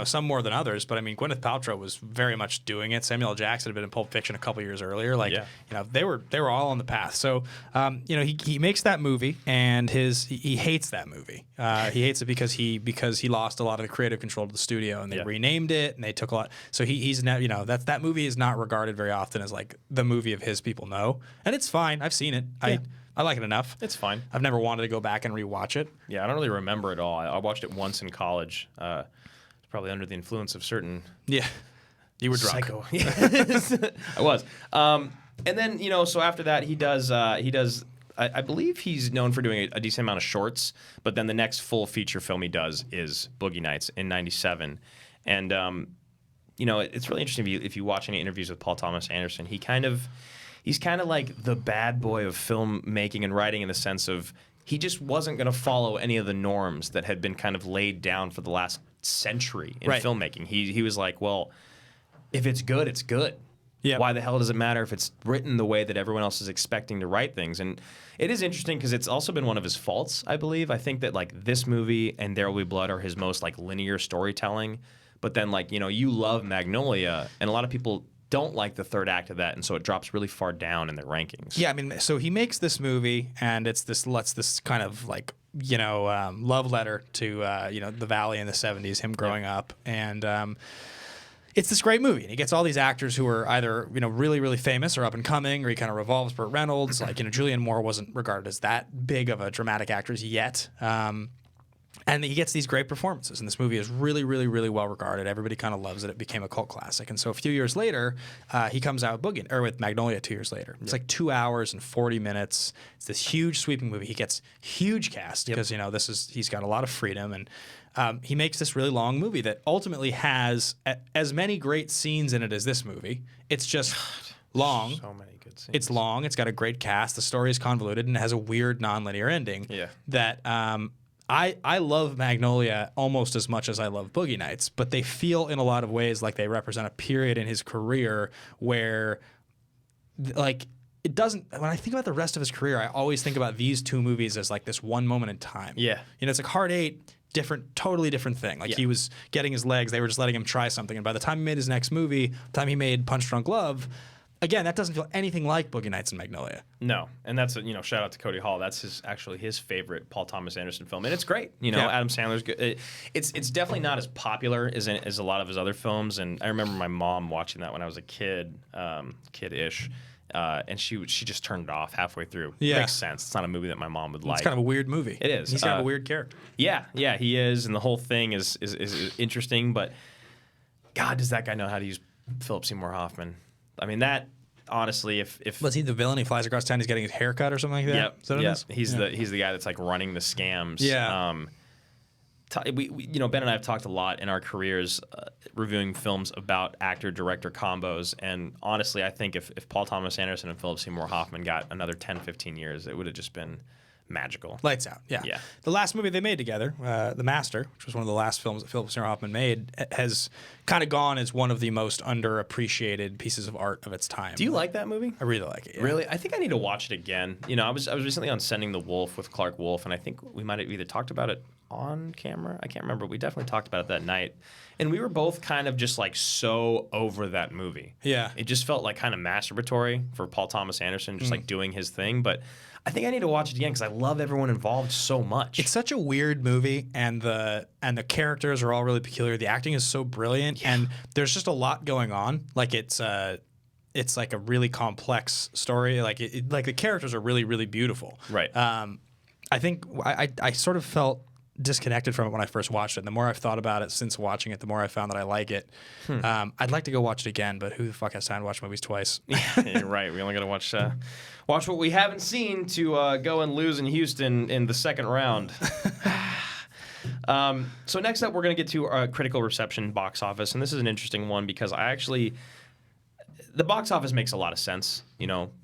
Some more than others, but I mean, Gwyneth Paltrow was very much doing it. Samuel L. Jackson had been in Pulp Fiction a couple years earlier. They were all on the path. So, he makes that movie, and he hates that movie. He hates it because he lost a lot of the creative control to the studio, and they renamed it, and they took a lot. So he's now that movie is not regarded very often as like the movie of his people know, and it's fine. I've seen it. Yeah. I like it enough. It's fine. I've never wanted to go back and rewatch it. Yeah, I don't really remember it all. I watched it once in college. It's probably under the influence of certain. Yeah, you were drunk. Psycho. I was. And then so after that he does. I believe he's known for doing a decent amount of shorts, but then the next full feature film he does is Boogie Nights in '97, and it's really interesting if you watch any interviews with Paul Thomas Anderson. He's kind of like the bad boy of filmmaking and writing in the sense of he just wasn't going to follow any of the norms that had been kind of laid down for the last century in filmmaking. He was like, well, if it's good, it's good. Yep. Why the hell does it matter if it's written the way that everyone else is expecting to write things? And it is interesting because it's also been one of his faults, I believe. I think that like this movie and There Will Be Blood are his most like linear storytelling. But then like, you love Magnolia, and a lot of people don't like the third act of that, and so it drops really far down in the rankings. Yeah, I mean, so he makes this movie, and it's this kind of like love letter to the Valley in the '70s, him growing up, and it's this great movie. And he gets all these actors who are either really really famous or up and coming, or he kind of revolves Burt Reynolds. Like Julianne Moore wasn't regarded as that big of a dramatic actress yet. And he gets these great performances, and this movie is really, really, really well regarded. Everybody kind of loves it. It became a cult classic, and so a few years later, he comes out with Magnolia 2 years later. It's like 2 hours and 40 minutes. It's this huge, sweeping movie. He gets huge cast because he's got a lot of freedom, and he makes this really long movie that ultimately has as many great scenes in it as this movie. It's just long. So many good scenes. It's long. It's got a great cast. The story is convoluted and it has a weird, nonlinear ending. Yeah. That I love Magnolia almost as much as I love Boogie Nights, but they feel in a lot of ways like they represent a period in his career where, like, it doesn't. When I think about the rest of his career, I always think about these two movies as like this one moment in time. Yeah. It's like Hard Eight, totally different thing. Like he was getting his legs, they were just letting him try something, and by the time he made his next movie, the time he made Punch Drunk Love. Again, that doesn't feel anything like Boogie Nights and Magnolia. No, and that's shout out to Cody Hall. That's actually his favorite Paul Thomas Anderson film, and it's great. Adam Sandler's good. It's definitely not as popular as a lot of his other films. And I remember my mom watching that when I was a kid, kid-ish, and she just turned it off halfway through. Yeah. Makes sense. It's not a movie that my mom would like. It's kind of a weird movie. It is. He's kind of a weird character. Yeah, he is, and the whole thing is interesting. But God, does that guy know how to use Philip Seymour Hoffman? I mean, that honestly, if was he the villain? He flies across town. He's getting his hair cut or something like that. Yep. Is that what it is? He's the guy that's like running the scams. Yeah. We Ben and I have talked a lot in our careers reviewing films about actor-director combos, and honestly, I think if Paul Thomas Anderson and Philip Seymour Hoffman got another 10, 15 years, it would have just been magical. Lights out. Yeah. The last movie they made together, The Master, which was one of the last films that Philip Seymour Hoffman made, has kind of gone as one of the most underappreciated pieces of art of its time. Do you like that movie? I really like it. Yeah. Really? I think I need to watch it again. I was recently on Sending the Wolf with Clark Wolf, and I think we might have either talked about it on camera. I can't remember. We definitely talked about it that night. And we were both kind of just like so over that movie. Yeah. It just felt like kind of masturbatory for Paul Thomas Anderson, just like doing his thing. But I think I need to watch it again because I love everyone involved so much. It's such a weird movie, and the characters are all really peculiar. The acting is so brilliant, and there's just a lot going on. Like it's like a really complex story. Like like the characters are really, really beautiful. Right. I think I sort of felt disconnected from it when I first watched it. And the more I've thought about it since watching it, the more I found that I like it. I'd like to go watch it again, but who the fuck has time to watch movies twice? Yeah, you're right. We only got to watch what we haven't seen to go and lose in Houston in the second round. So next up, we're going to get to critical reception box office, and this is an interesting one because the box office makes a lot of sense.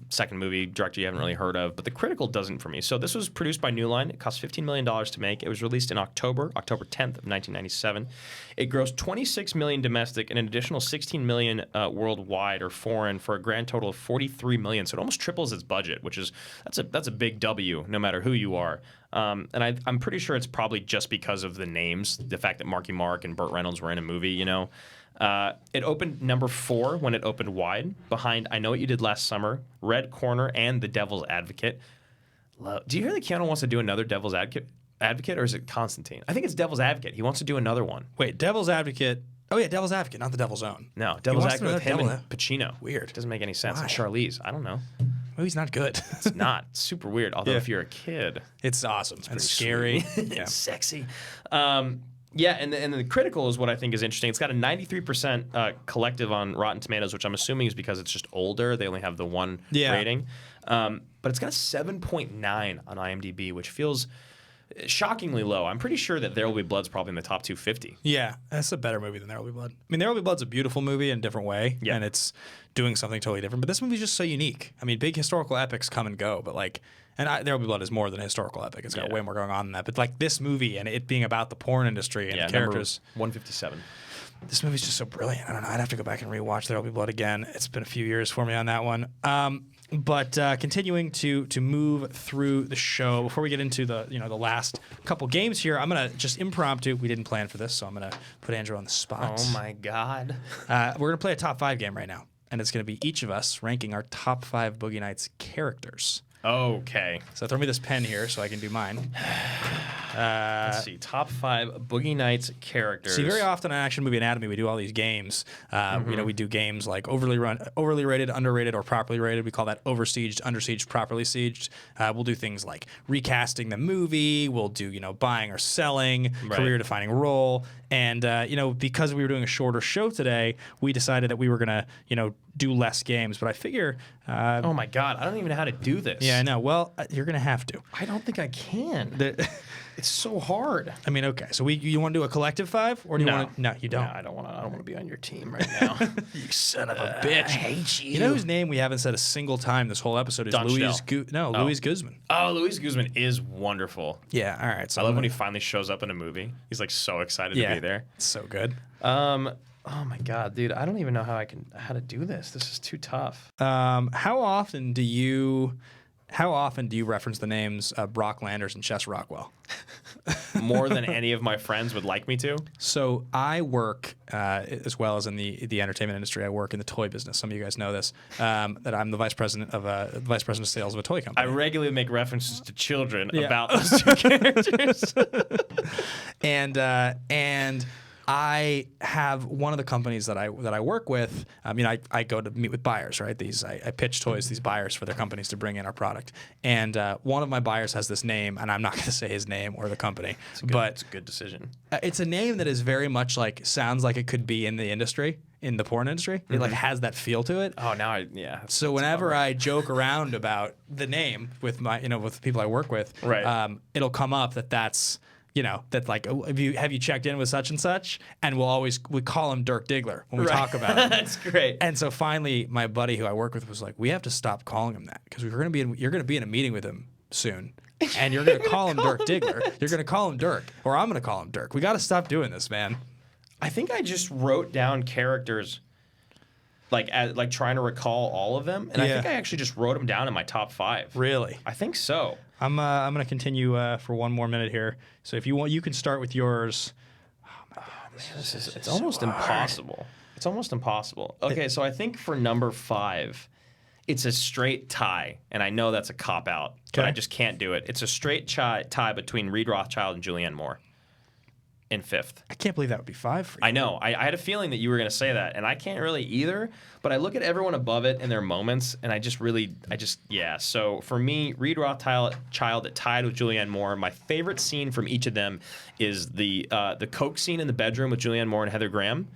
second movie, director you haven't really heard of, but the critical doesn't for me. So this was produced by New Line. It cost $15 million to make. It was released in October 10th of 1997. It grossed $26 million domestic and an additional $16 million worldwide or foreign for a grand total of $43 million. So it almost triples its budget, which is that's a big W no matter who you are. And I'm pretty sure it's probably just because of the names, the fact that Marky Mark and Burt Reynolds were in a movie, you know. It opened number 4 when it opened wide, behind I Know What You Did Last Summer, Red Corner, and The Devil's Advocate. Do you hear that Keanu wants to do another Devil's Advocate, or is it Constantine? I think it's Devil's Advocate. He wants to do another one. Wait, Devil's Advocate. Oh, yeah, Devil's Advocate, not The Devil's Own. No, Devil's wants to Advocate with do him another and Pacino. Weird. Doesn't make any sense. Why? And Charlize. I don't know. Movie's not good. It's not. Super weird. Although Yeah. if you're a kid, It's awesome and scary. Yeah. it's sexy. Yeah, and the critical is what I think is interesting. It's got a 93% collective on Rotten Tomatoes, which I'm assuming is because it's just older. They only have the one rating. But it's got a 7.9 on IMDb, which feels shockingly low. I'm pretty sure that There Will Be Blood's probably in the top 250. Yeah, that's a better movie than There Will Be Blood. I mean, There Will Be Blood's a beautiful movie in a different way, and it's doing something totally different. But this movie's just so unique. I mean, big historical epics come and go, but like, There Will Be Blood is more than a historical epic. It's got way more going on than that. But like this movie and it being about the porn industry and the characters. 157. This movie's just so brilliant. I don't know. I'd have to go back and rewatch There Will Be Blood again. It's been a few years for me on that one. But continuing to move through the show, before we get into the last couple games here, I'm gonna just impromptu. We didn't plan for this, so I'm gonna put Andrew on the spot. Oh my God. We're gonna play a top 5 game right now, and it's gonna be each of us ranking our top 5 Boogie Nights characters. Okay. So throw me this pen here so I can do mine. Let's see. Top 5 Boogie Nights characters. See, very often on Action Movie Anatomy, we do all these games. We do games like overly rated, underrated, or properly rated. We call that oversieged, undersieged, properly sieged. We'll do things like recasting the movie. We'll do, buying or selling, career-defining role. And, because we were doing a shorter show today, we decided that we were going to, do less games. But I figure... oh, my God. I don't even know how to do this. Yeah, I know. Well, you're going to have to. I don't think I can. It's so hard. I mean, okay. So you want to do a collective 5? Or do you want to... No, you don't. No, I don't want to be on your team right now. You son of a bitch. I hate you. You know whose name we haven't said a single time this whole episode is Luis Guzman. Oh, Luis Guzman is wonderful. Yeah, all right. So I love when he finally shows up in a movie. He's like so excited to be there. It's so good. Oh my God, dude! I don't even know how to do this. This is too tough. How often do you reference the names Brock Landers and Chess Rockwell? More than any of my friends would like me to. So I work, as well as in the entertainment industry, I work in the toy business. Some of you guys know this. That I'm the vice president of sales of a toy company. I regularly make references to children about those two characters. and I have one of the companies that I work with. I go to meet with buyers, right? I pitch toys to these buyers for their companies to bring in our product. And one of my buyers has this name, and I'm not going to say his name or the company, but it's a good decision. It's a name that is very much sounds like it could be in the industry, in the porn industry. It has that feel to it. Oh, now So whenever I joke around about the name with with the people I work with, it'll come up that's. That's like, oh, have you checked in with such and such? And we call him Dirk Diggler when we talk about it. That's great. And so finally, my buddy who I work with was like, we have to stop calling him that because you're going to be in a meeting with him soon, and you're going to call him Dirk Diggler. You're going to call him Dirk, or I'm going to call him Dirk. We got to stop doing this, man. I think I just wrote down characters, like trying to recall all of them, and I think I actually just wrote them down in my top 5. Really? I think so. I'm going to continue for one more minute here. So if you want, you can start with yours. Oh my God, it's almost impossible. It's almost impossible. Okay, so I think for number 5, it's a straight tie, and I know that's a cop out, but I just can't do it. It's a straight tie between Reed Rothschild and Julianne Moore in 5th. I can't believe that would be 5 for you. I know. I had a feeling that you were going to say that, and I can't really either. But I look at everyone above it and their moments, and So for me, Reed Rothschild tied with Julianne Moore. My favorite scene from each of them is the Coke scene in the bedroom with Julianne Moore and Heather Graham,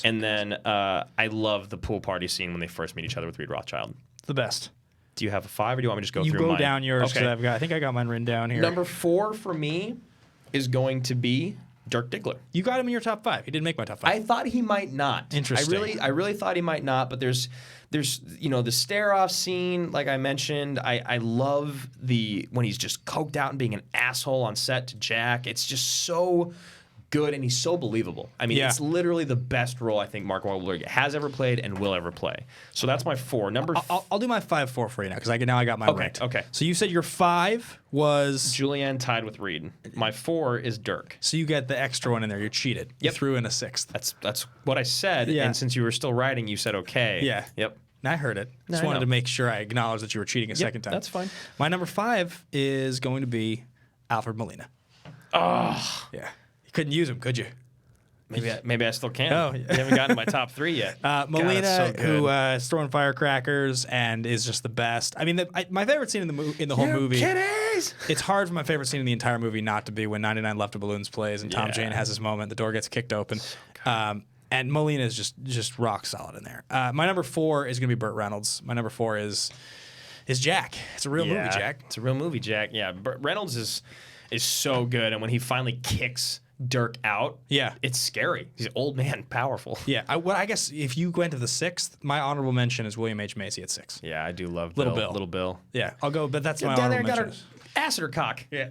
and then I love the pool party scene when they first meet each other with Reed Rothschild. The best. Do you have a 5, or do you want me to just go through mine? You go down yours. Okay. I think I got mine written down here. Number 4 for me is going to be Dirk Diggler. You got him in your top 5. He didn't make my top 5. I thought he might not. Interesting. I really thought he might not, but there's the stare-off scene, like I mentioned. I love when he's just coked out and being an asshole on set to Jack. It's just so good, and he's so believable. I mean, it's literally the best role I think Mark Wahlberg has ever played and will ever play. So that's my 4. I'll do my 5-4 for you now, because I got mine right. Okay. So you said your 5 was Julianne tied with Reed. My 4 is Dirk. So you get the extra one in there. You cheated. You threw in a 6th. That's what I said. Yeah. And since you were still writing, you said okay. Yeah. Yep. I heard it. Just wanted to make sure I acknowledged that you were cheating a second time. That's fine. My number 5 is going to be Alfred Molina. Oh. Yeah. You couldn't use him, could you? Maybe I still can. Oh, yeah. You haven't gotten to my top 3 yet. Molina, God, so who is throwing firecrackers and is just the best. I mean, my favorite scene in the whole movie. Kiddies! It's hard for my favorite scene in the entire movie not to be when 99 Left of Balloons plays and Tom Jane has his moment. The door gets kicked open. And Molina is just rock solid in there. My number 4 is going to be Burt Reynolds. My number 4 is Jack. It's a real movie, Jack. It's a real movie, Jack. Yeah, Burt Reynolds is so good, and when he finally kicks Dirk out, it's scary. He's an old man, powerful. Yeah, I guess if you went to the 6th, my honorable mention is William H. Macy at 6. Yeah, I do love Little Bill. Little Bill. Yeah, I'll go, but that's my down honorable there mention. got her ass in her cock. Yeah,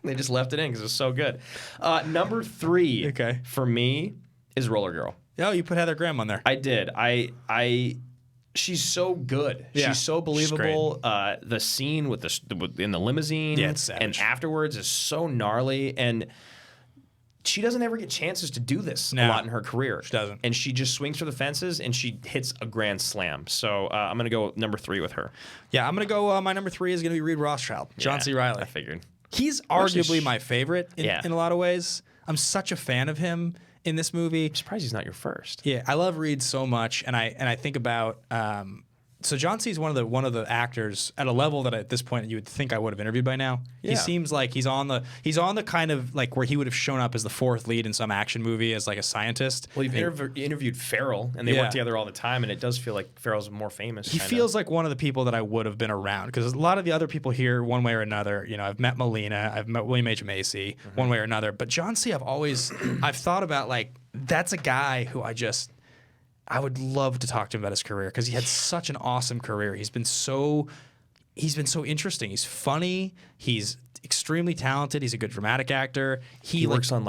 They just left it in because it was so good. Number 3 for me is Roller Girl. Oh, you put Heather Graham on there. I did. She's so good. Yeah, she's so believable. The scene in the limousine and afterwards is so gnarly, and she doesn't ever get chances to do this a lot in her career. She doesn't. And she just swings for the fences, and she hits a grand slam. So I'm going to go number 3 with her. Yeah, I'm going to go, my number 3 is going to be Reed Rothschild, John C. Reilly. I figured. He's arguably my favorite in a lot of ways. I'm such a fan of him in this movie. I'm surprised he's not your first. Yeah, I love Reed so much, and I think about so John C. is one of the actors at a level that at this point you would think I would have interviewed by now. Yeah. He seems like he's on the kind of like where he would have shown up as the 4th lead in some action movie as like a scientist. Well, you've interviewed Farrell, and they work together all the time, and it does feel like Farrell's more famous. He feels like one of the people that I would have been around, because a lot of the other people here, one way or another, I've met Molina, I've met William H. Macy, one way or another, but John C. I've thought about, like, that's a guy who I would love to talk to him about his career, because he had such an awesome career. He's been so interesting. He's funny. He's extremely talented. He's a good dramatic actor. He works on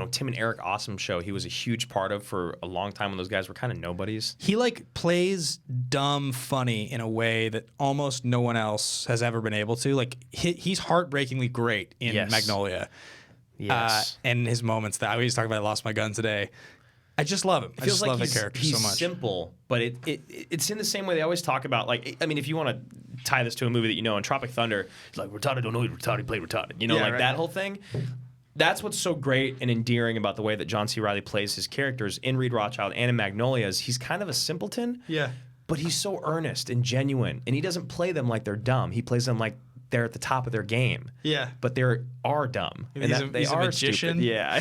Tim and Eric Awesome Show. He was a huge part of for a long time when those guys were kind of nobodies. He plays dumb funny in a way that almost no one else has ever been able to. Like he's heartbreakingly great in Magnolia. Yes. And his moments that I was talking about, I lost my gun today. I just love him. I just love the character so much. He's simple, but it's in the same way they always talk about. Like, I mean, if you want to tie this to a movie that in Tropic Thunder, it's like, retarded don't know he's retarded, play retarded. That whole thing. That's what's so great and endearing about the way that John C. Reilly plays his characters in Reed Rothschild and in Magnolia is he's kind of a simpleton. Yeah. But he's so earnest and genuine, and he doesn't play them like they're dumb. He plays them like they're at the top of their game. Yeah. But they are dumb. And they are a magician. Stupid. Yeah.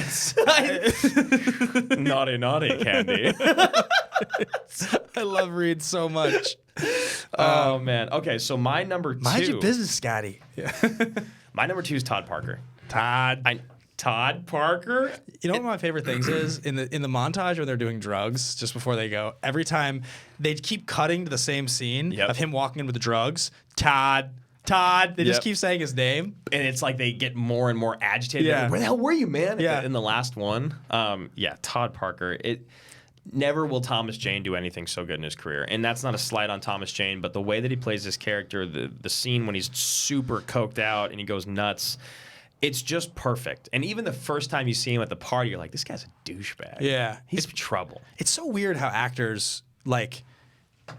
Naughty candy. I love Reed so much. Oh, man. Okay, so my number 2. Mind your business, Scotty. Yeah. My number 2 is Todd Parker. Todd Parker? You know what my favorite things is? In the montage where they're doing drugs, just before they go, every time they keep cutting to the same scene of him walking in with the drugs. Todd. They just keep saying his name. And it's like they get more and more agitated. Yeah. Where the hell were you, man? Yeah. In the last one. Todd Parker. Never will Thomas Jane do anything so good in his career. And that's not a slight on Thomas Jane, but the way that he plays this character, the scene when he's super coked out and he goes nuts, it's just perfect. And even the first time you see him at the party, you're like, this guy's a douchebag. Yeah. He's trouble. It's so weird how actors,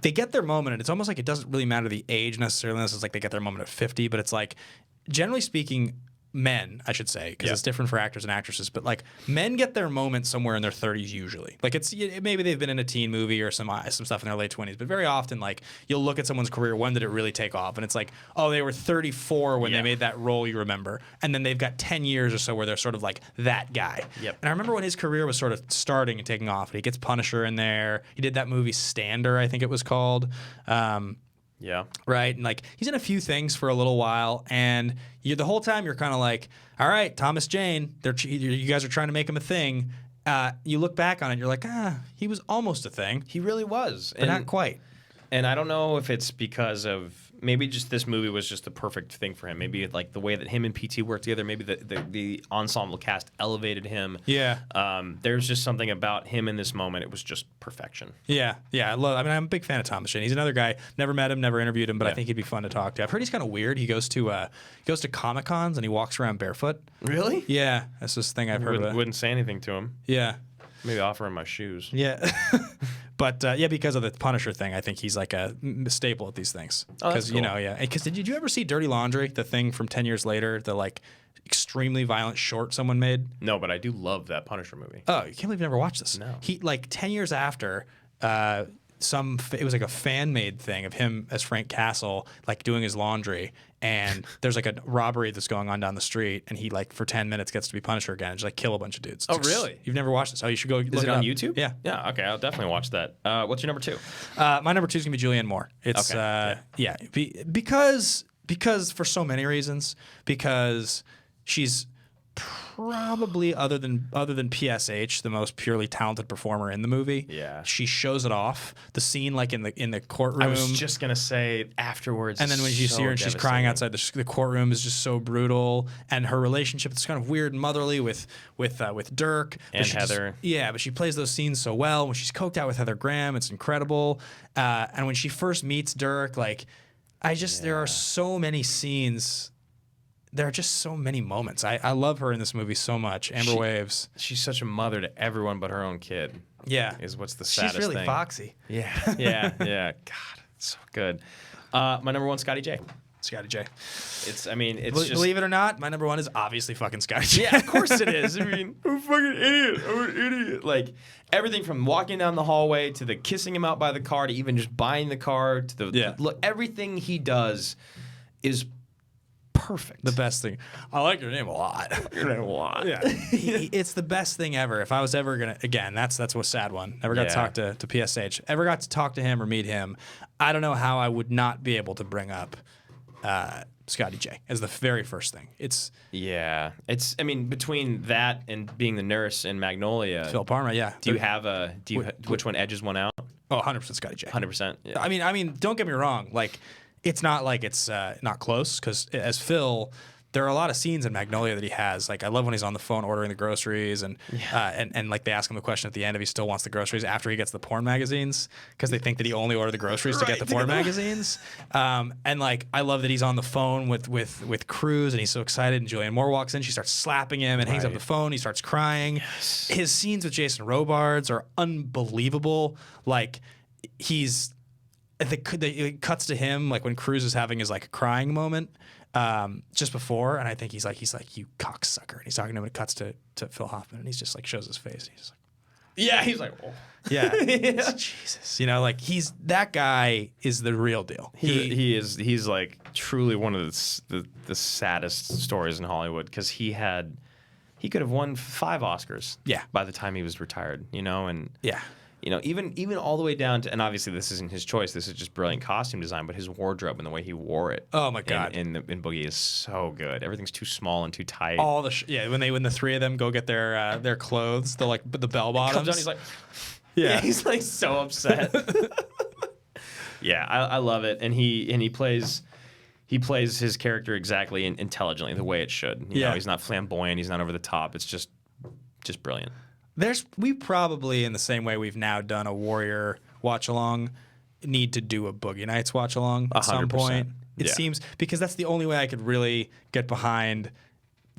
they get their moment, and it's almost like it doesn't really matter the age necessarily. It's like they get their moment at 50, but it's like, generally speaking, men, I should say, because it's different for actors and actresses, but men get their moment somewhere in their 30s usually. Maybe they've been in a teen movie or some stuff in their late 20s, but very often you'll look at someone's career, when did it really take off? And it's like, oh, they were 34 when they made that role you remember, and then they've got 10 years or so where they're sort of like that guy. Yep. And I remember when his career was sort of starting and taking off, he gets Punisher in there. He did that movie Stander, I think it was called. Yeah. Right. And like he's in a few things for a little while, and the whole time you're kind of like, all right, Thomas Jane, you guys are trying to make him a thing. You look back on it, you're like, he was almost a thing. He really was. But not quite. And I don't know if it's because of maybe just this movie was just the perfect thing for him. Maybe like the way that him and PT worked together. Maybe the ensemble cast elevated him. Yeah. There's just something about him in this moment. It was just perfection. Yeah. Yeah. I'm a big fan of Thomas Jane. He's another guy. Never met him. Never interviewed him. But I think he'd be fun to talk to. I've heard he's kind of weird. He goes to Comic Cons and he walks around barefoot. Really? Yeah. That's this thing I've heard of. Wouldn't say anything to him. Yeah. Maybe offer him my shoes. Yeah. But because of the Punisher thing, I think he's like a staple at these things. Oh, that's cool. Because did you ever see Dirty Laundry, the thing from 10 years later, the like extremely violent short someone made? No, but I do love that Punisher movie. Oh, you can't believe you never watched this. No. He like 10 years after, it was like a fan made thing of him as Frank Castle, like doing his laundry, and there's like a robbery that's going on down the street, and he like for 10 minutes gets to be Punisher again and just like kill a bunch of dudes. Oh, really? You've never watched this? Oh, you should go. Is it on YouTube? Yeah. Yeah. Okay, I'll definitely watch that. What's your number 2? My number 2 is gonna be Julianne Moore. It's because for so many reasons, because she's probably other than PSH the most purely talented performer in the movie. Yeah. She shows it off. The scene like in the courtroom. I was just gonna say afterwards. And then when you see her and she's crying outside the courtroom is just so brutal. And her relationship is kind of weird and motherly with Dirk and Heather. But she plays those scenes so well. When she's coked out with Heather Graham, it's incredible. And when she first meets Dirk, like there are so many scenes. There are just so many moments. I love her in this movie so much. Amber Waves. She's such a mother to everyone but her own kid. Yeah. Is what's the saddest thing. She's really foxy. Yeah. Yeah. God, it's so good. My number 1, Scotty J. Scotty J. It's just... Believe it or not, my number 1 is obviously fucking Scotty J. Yeah, of course it is. I mean, I'm a fucking idiot. I'm an idiot. Like, everything from walking down the hallway to the kissing him out by the car to even just buying the car to the... Look, everything he does is perfect. The best thing. I like your name a lot. Your name a lot. Yeah. It's the best thing ever. If I was ever gonna, again, that's a sad one. Never got to talk to PSH. Ever got to talk to him or meet him? I don't know how I would not be able to bring up Scotty J as the very first thing. It's between that and being the nurse in Magnolia. Phil Parma. Yeah. Which one edges one out? Oh, 100% Scotty J. 100%. Yeah. I mean, don't get me wrong. Like, it's not like it's not close, because as Phil, there are a lot of scenes in Magnolia that he has. Like, I love when he's on the phone ordering the groceries, and like they ask him the question at the end if he still wants the groceries after he gets the porn magazines, because they think that he only ordered the groceries to get the porn magazines. And like, I love that he's on the phone with Cruz, and he's so excited. And Julianne Moore walks in, she starts slapping him and hangs up the phone. He starts crying. Yes. His scenes with Jason Robards are unbelievable. Like, it cuts to him like when Cruz is having his like crying moment just before, and I think he's like you cocksucker, and he's talking to him, and it cuts to Phil Hoffman, and he's just like shows his face, and he's like, he's like, oh. Yeah. Jesus, like that guy is the real deal. He's like truly one of the saddest stories in Hollywood, because he could have won 5 Oscars. Yeah. By the time he was retired, and yeah. Even all the way down to, and obviously this isn't his choice, this is just brilliant costume design, but his wardrobe and the way he wore it. Oh my God! In Boogie is so good. Everything's too small and too tight. All the when the 3 of them go get their clothes, the bell bottoms. Comes down, he's like, he's like so upset. Yeah, I love it, and he plays his character exactly and intelligently the way it should. You know, he's not flamboyant, he's not over the top. It's just brilliant. We probably, in the same way we've now done a Warrior watch along, need to do a Boogie Nights watch along at some point. It seems, because that's the only way I could really get behind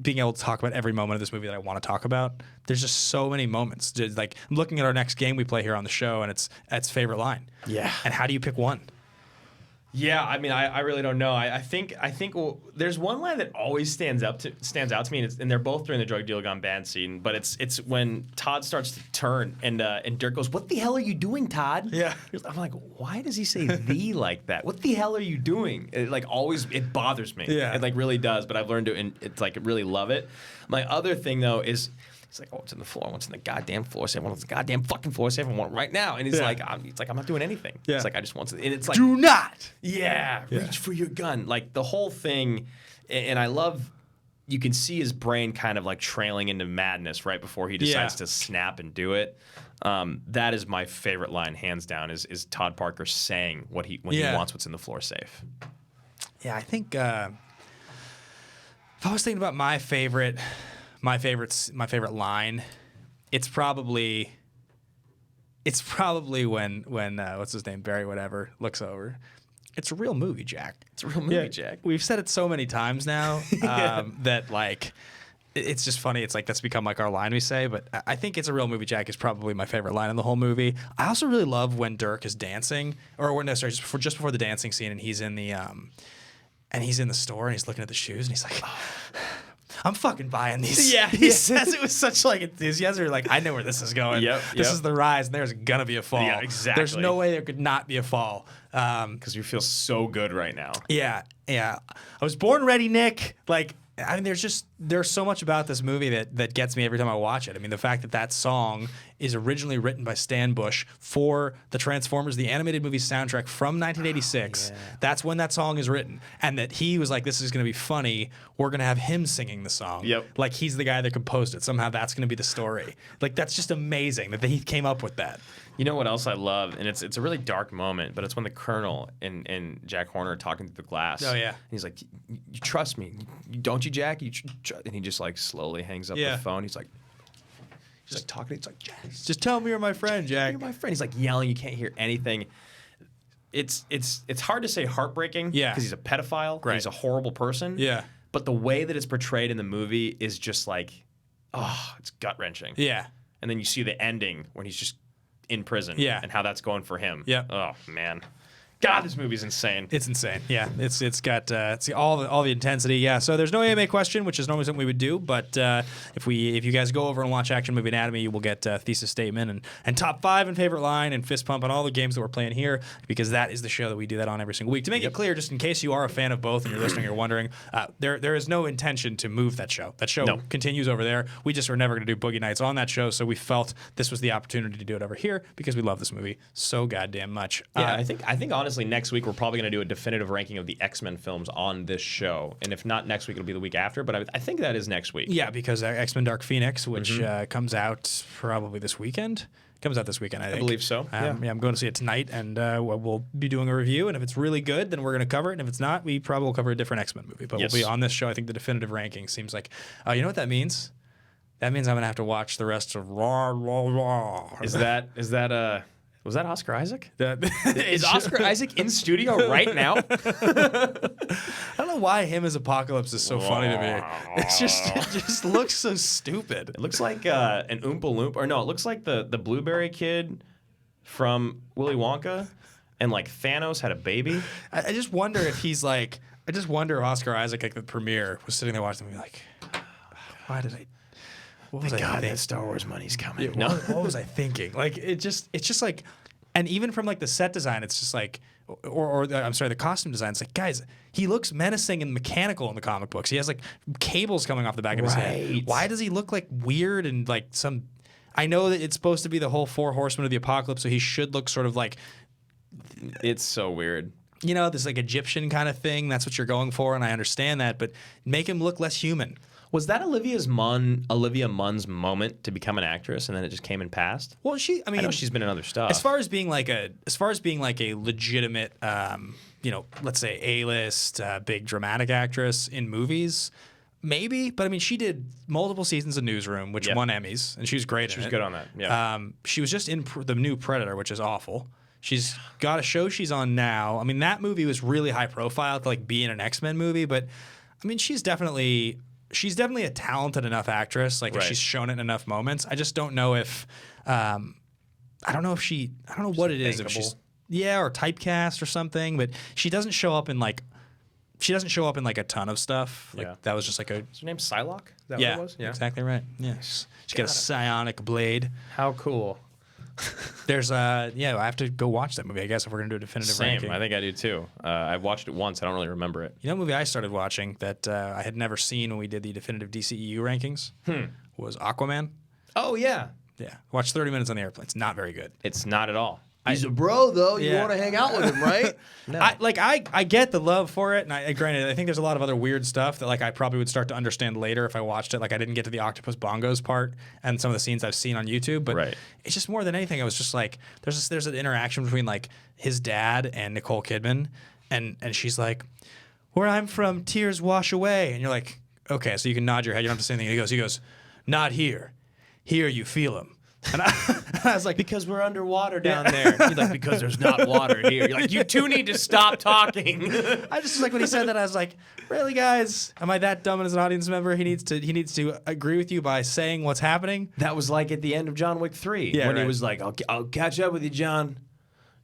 being able to talk about every moment of this movie that I want to talk about. There's just so many moments. Just like, I'm looking at our next game we play here on the show, and it's favorite line. Yeah. And how do you pick one? Yeah, I mean, I really don't know. I think there's one line that always stands out to me, and they're both during the drug deal gone bad scene. But it's when Todd starts to turn, and Dirk goes, "What the hell are you doing, Todd?" Yeah, I'm like, why does he say "the" like that? What the hell are you doing? It bothers me. Yeah, it like really does. But I've learned to really love it. My other thing though is He's like, oh, it's in the floor. What's in the goddamn floor safe? What's the goddamn fucking floor safe? I want it right now. And he's like, I'm not doing anything. Yeah. It's like, I just want to. And it's like, do not. yeah, reach for your gun. Like the whole thing. And I love, you can see his brain kind of like trailing into madness right before he decides to snap and do it. That is my favorite line, hands down, is Todd Parker saying when he wants what's in the floor safe. Yeah, I think if I was thinking about my favorite line, it's probably when what's his name, Barry whatever, looks over. It's a real movie, Jack. It's a real movie, Jack. We've said it so many times now that like it's just funny. It's like that's become like our line we say. But I think it's a real movie, Jack is probably my favorite line in the whole movie. I also really love when Dirk is dancing, just before the dancing scene, and he's in the store and he's looking at the shoes and he's like, I'm fucking buying these. Yeah. He says it with such like enthusiasm. You're like, I know where this is going. This is the rise and there's gonna be a fall. Yeah, exactly. There's no way there could not be a fall. Because you feel so good right now. Yeah. I was born ready, Nick. Like, I mean, there's so much about this movie that gets me every time I watch it. I mean, the fact that song is originally written by Stan Bush for the Transformers, the animated movie soundtrack from 1986. That's when that song is written. And that he was like, this is going to be funny. We're going to have him singing the song. Yep. Like, he's the guy that composed it. Somehow that's going to be the story. Like, that's just amazing that he came up with that. You know what else I love? And it's a really dark moment, but it's when the Colonel and Jack Horner are talking through the glass. Oh, yeah. And he's like, you trust me. Don't you, Jack? And he just like slowly hangs up the phone. He's like talking. He's like, Jack, just tell me you're my friend, Jack. You're my friend. He's like yelling. You can't hear anything. It's hard to say heartbreaking. Yeah. Because he's a pedophile. Right. He's a horrible person. Yeah. But the way that it's portrayed in the movie is just like, it's gut wrenching. Yeah. And then you see the ending when he's just in prison. Yeah. And how that's going for him. Yeah. Oh man. God, this movie's insane. It's insane. Yeah, it's got all the intensity. Yeah, so there's no AMA question, which is normally something we would do. But if you guys go over and watch Action Movie Anatomy, you will get thesis statement and top 5 and favorite line and fist pump on all the games that we're playing here, because that is the show that we do that on every single week. To make it clear, just in case you are a fan of both and you're listening, you're wondering, there is no intention to move that show. That show continues over there. We just were never going to do Boogie Nights on that show, so we felt this was the opportunity to do it over here because we love this movie so goddamn much. Yeah, I think honestly next week we're probably going to do a definitive ranking of the X-Men films on this show, and if not next week, it'll be the week after. But I think that is next week. Yeah, because X-Men Dark Phoenix, which comes out probably this weekend. Comes out this weekend, I think. I believe so. I'm going to see it tonight, and we'll be doing a review. And if it's really good, then we're going to cover it. And if it's not, we probably will cover a different X-Men movie. But we'll be on this show. I think the definitive ranking seems like. You know what that means? That means I'm going to have to watch the rest of Raw. Is that was that Oscar Isaac? Is Oscar Isaac in studio right now? I don't know why him as Apocalypse is so funny to me. It just looks so stupid. It looks like an Oompa Loompa, or no, it looks like the Blueberry Kid from Willy Wonka, and like Thanos had a baby. I just wonder if he's like. I just wonder if Oscar Isaac at the premiere was sitting there watching the movie like, why did I? What was I thinking? That Star Wars money's coming. Yeah, what was I thinking? Like it's just like, and even from like the set design, it's just like, or I'm sorry, the costume design. It's like, guys, he looks menacing and mechanical in the comic books. He has like cables coming off the back of his head. Why does he look like weird and like some? I know that it's supposed to be the whole 4 horsemen of the apocalypse, so he should look sort of like. It's so weird. You know, this like Egyptian kind of thing. That's what you're going for, and I understand that, but make him look less human. Was that Olivia Munn's moment to become an actress, and then it just came and passed? Well, I know she's been in other stuff. As far as being like a legitimate, let's say A-list, big dramatic actress in movies, maybe. But I mean, she did multiple seasons of Newsroom, which won Emmys, and she was great. She was good on that. Yeah. She was just in the new Predator, which is awful. She's got a show she's on now. I mean, that movie was really high profile to like be in an X-Men movie, but I mean, she's definitely a talented enough actress. Like, if she's shown it in enough moments. I just don't know if, I don't know what it is. If she's, or typecast or something. But she doesn't show up in like a ton of stuff. Like that was just like a. Is her name Psylocke? Is that what it was? Yeah, exactly right. Yes, she got a psionic blade. How cool. There's I have to go watch that movie, I guess, if we're gonna do a definitive ranking. I think I do too. I watched it once. I don't really remember it. You know, a movie I started watching that I had never seen when we did the definitive DCEU rankings was Aquaman. Oh, yeah. Yeah. Watched 30 minutes on the airplane. It's not very good. It's not at all. He's a bro, though. You Yeah. want to hang out with him, right? No. I get the love for it, and granted, I think there's a lot of other weird stuff that like I probably would start to understand later if I watched it. Like I didn't get to the octopus bongos part and some of the scenes I've seen on YouTube, but Right. it's just more than anything. I was just like, there's an interaction between like his dad and Nicole Kidman, and she's like, "Where I'm from, tears wash away," and you're like, okay, so you can nod your head. You don't have to say anything. He goes, "Not here. Here you feel them." And I was like, Because we're underwater down there. He's like, because there's not water here. You're like, you two need to stop talking. I just like when he said that, I was like, really, guys? Am I that dumb as an audience member? He needs to agree with you by saying what's happening. That was like at the end of John Wick 3 Yeah, when he right. was like, I'll catch up with you, John.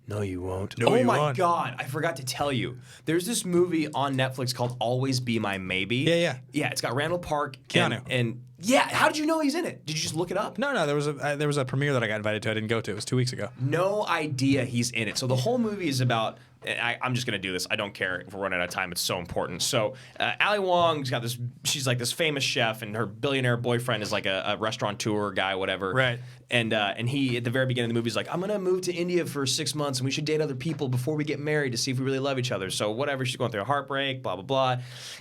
No, you won't. No, oh you my won't. God. I forgot to tell you. There's this movie on Netflix called Always Be My Maybe. Yeah. Yeah, it's got Randall Park. Keanu. And yeah, how did you know he's in it? Did you just look it up? No, there was a premiere that I got invited to. I didn't go to. It was 2 weeks ago. No idea he's in it. So the whole movie is about. I'm just gonna do this. I don't care if we're running out of time. It's so important. So Ali Wong's got this. She's like this famous chef, and her billionaire boyfriend is like a restaurateur guy, whatever. Right. And he at the very beginning of the movie is like, I'm gonna move to India for 6 months, and we should date other people before we get married to see if we really love each other. So whatever. She's going through a heartbreak, blah blah blah.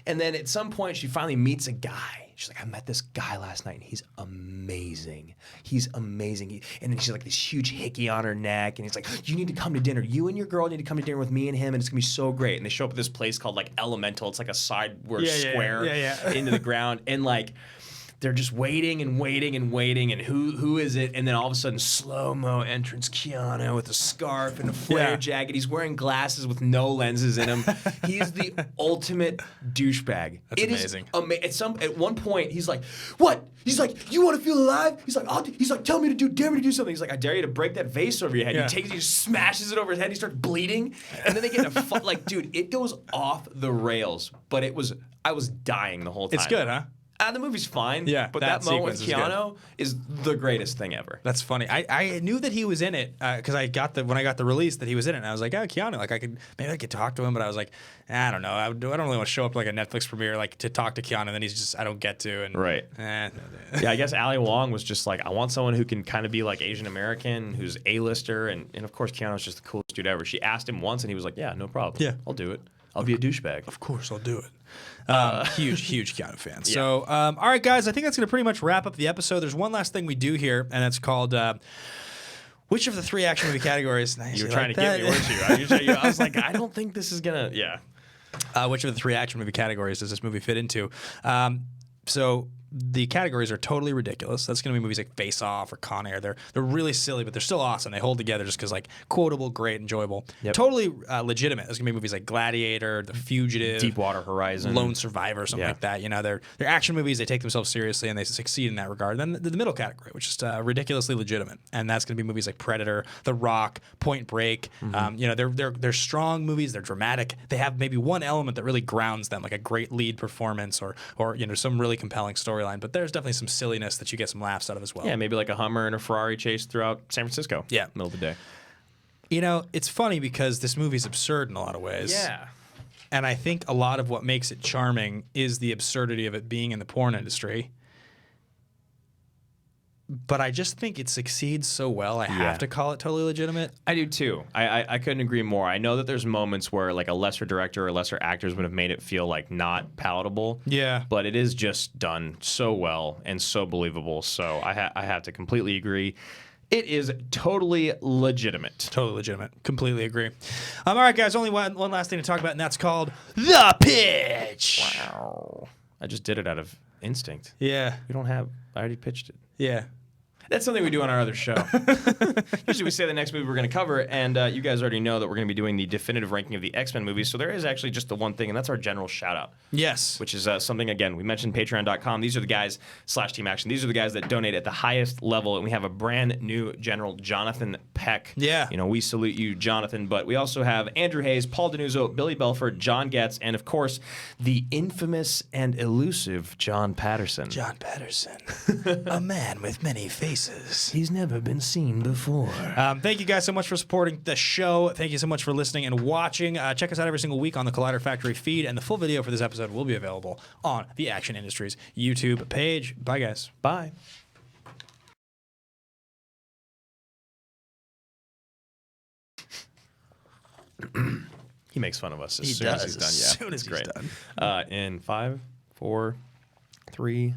And then at some point, she finally meets a guy. She's like, I met this guy last night, and he's amazing. He's amazing. And then she's like this huge hickey on her neck, and he's like, you need to come to dinner. You and your girl need to come to dinner with me and him, and it's gonna be so great. And they show up at this place called like Elemental. It's like a sideward square into the ground, and like they're just waiting and waiting and waiting, and who is it? And then all of a sudden, slow-mo entrance Keanu with a scarf and a flare jacket. He's wearing glasses with no lenses in him. He's the ultimate douchebag. That's amazing. At one point, he's like, "What?" He's like, "You want to feel alive?" He's like, "Tell me to dare me to do something." He's like, "I dare you to break that vase over your head." Yeah. He just smashes it over his head. He starts bleeding, and then they get in a fight. Like, dude, it goes off the rails. But I was dying the whole time. It's good, huh? The movie's fine. Yeah, but that that moment with sequence is good. Keanu is the greatest thing ever. That's funny. I knew that he was in it because when I got the release that he was in it, and I was like, oh, Keanu, like maybe I could talk to him, but I was like, I don't know, I don't really want to show up to like a Netflix premiere like to talk to Keanu, and then I don't get to, and Right. Yeah, I guess Ali Wong was just like, I want someone who can kind of be like Asian American, who's A-lister, and of course Keanu's just the coolest dude ever. She asked him once, and he was like, yeah, no problem. Yeah. I'll do it. I'll be a douchebag. Of course, I'll do it. Huge Keanu fan. So, all right, guys, I think that's going to pretty much wrap up the episode. There's one last thing we do here, and it's called which of the 3 action movie categories? Nice, You were trying to get me, weren't you? I was like, I don't think this is gonna. Yeah. Which of the 3 action movie categories does this movie fit into? So the categories are totally ridiculous. That's going to be movies like Face Off or Con Air. They're really silly, but they're still awesome. They hold together just because like quotable, great, enjoyable. Yep. Totally legitimate. There's going to be movies like Gladiator, The Fugitive, Deepwater Horizon, Lone Survivor, something like that. You know, they're action movies. They take themselves seriously and they succeed in that regard. Then the middle category, which is ridiculously legitimate, and that's going to be movies like Predator, The Rock, Point Break. You know, they're strong movies. They're dramatic. They have maybe one element that really grounds them, like a great lead performance or you know some really compelling storyline. But there's definitely some silliness that you get some laughs out of as well. Yeah, maybe like a Hummer and a Ferrari chase throughout San Francisco. Yeah. Middle of the day. You know, it's funny because this movie's absurd in a lot of ways. Yeah. And I think a lot of what makes it charming is the absurdity of it being in the porn industry. But I just think it succeeds so well, I have to call it totally legitimate. I do too. I couldn't agree more. I know that there's moments where like a lesser director or lesser actors would have made it feel like not palatable. Yeah. But it is just done so well and so believable. So I have to completely agree. It is totally legitimate. Totally legitimate. Completely agree. All right, guys, only one last thing to talk about, and that's called The Pitch. Wow. I just did it out of instinct. Yeah. I already pitched it. Yeah. That's something we do on our other show. Usually we say the next movie we're going to cover, and you guys already know that we're going to be doing the definitive ranking of the X-Men movies, so there is actually just the one thing, and that's our general shout-out. Yes. Which is something, again, we mentioned patreon.com. These are the guys, /Team Action. These are the guys that donate at the highest level, and we have a brand new general, Jonathan Peck. Yeah. You know, we salute you, Jonathan, but we also have Andrew Hayes, Paul Denuzzo, Billy Belford, John Getz, and, of course, the infamous and elusive John Patterson. John Patterson, a man with many faces. faces. He's never been seen before. Thank you guys so much for supporting the show. Thank you so much for listening and watching. Check us out every single week on the Collider Factory feed, and the full video for this episode will be available on the Action Industries YouTube page. Bye, guys. Bye. He makes fun of us as soon as he's done. Yeah, As soon as he's great. done. In 5, 4, 3,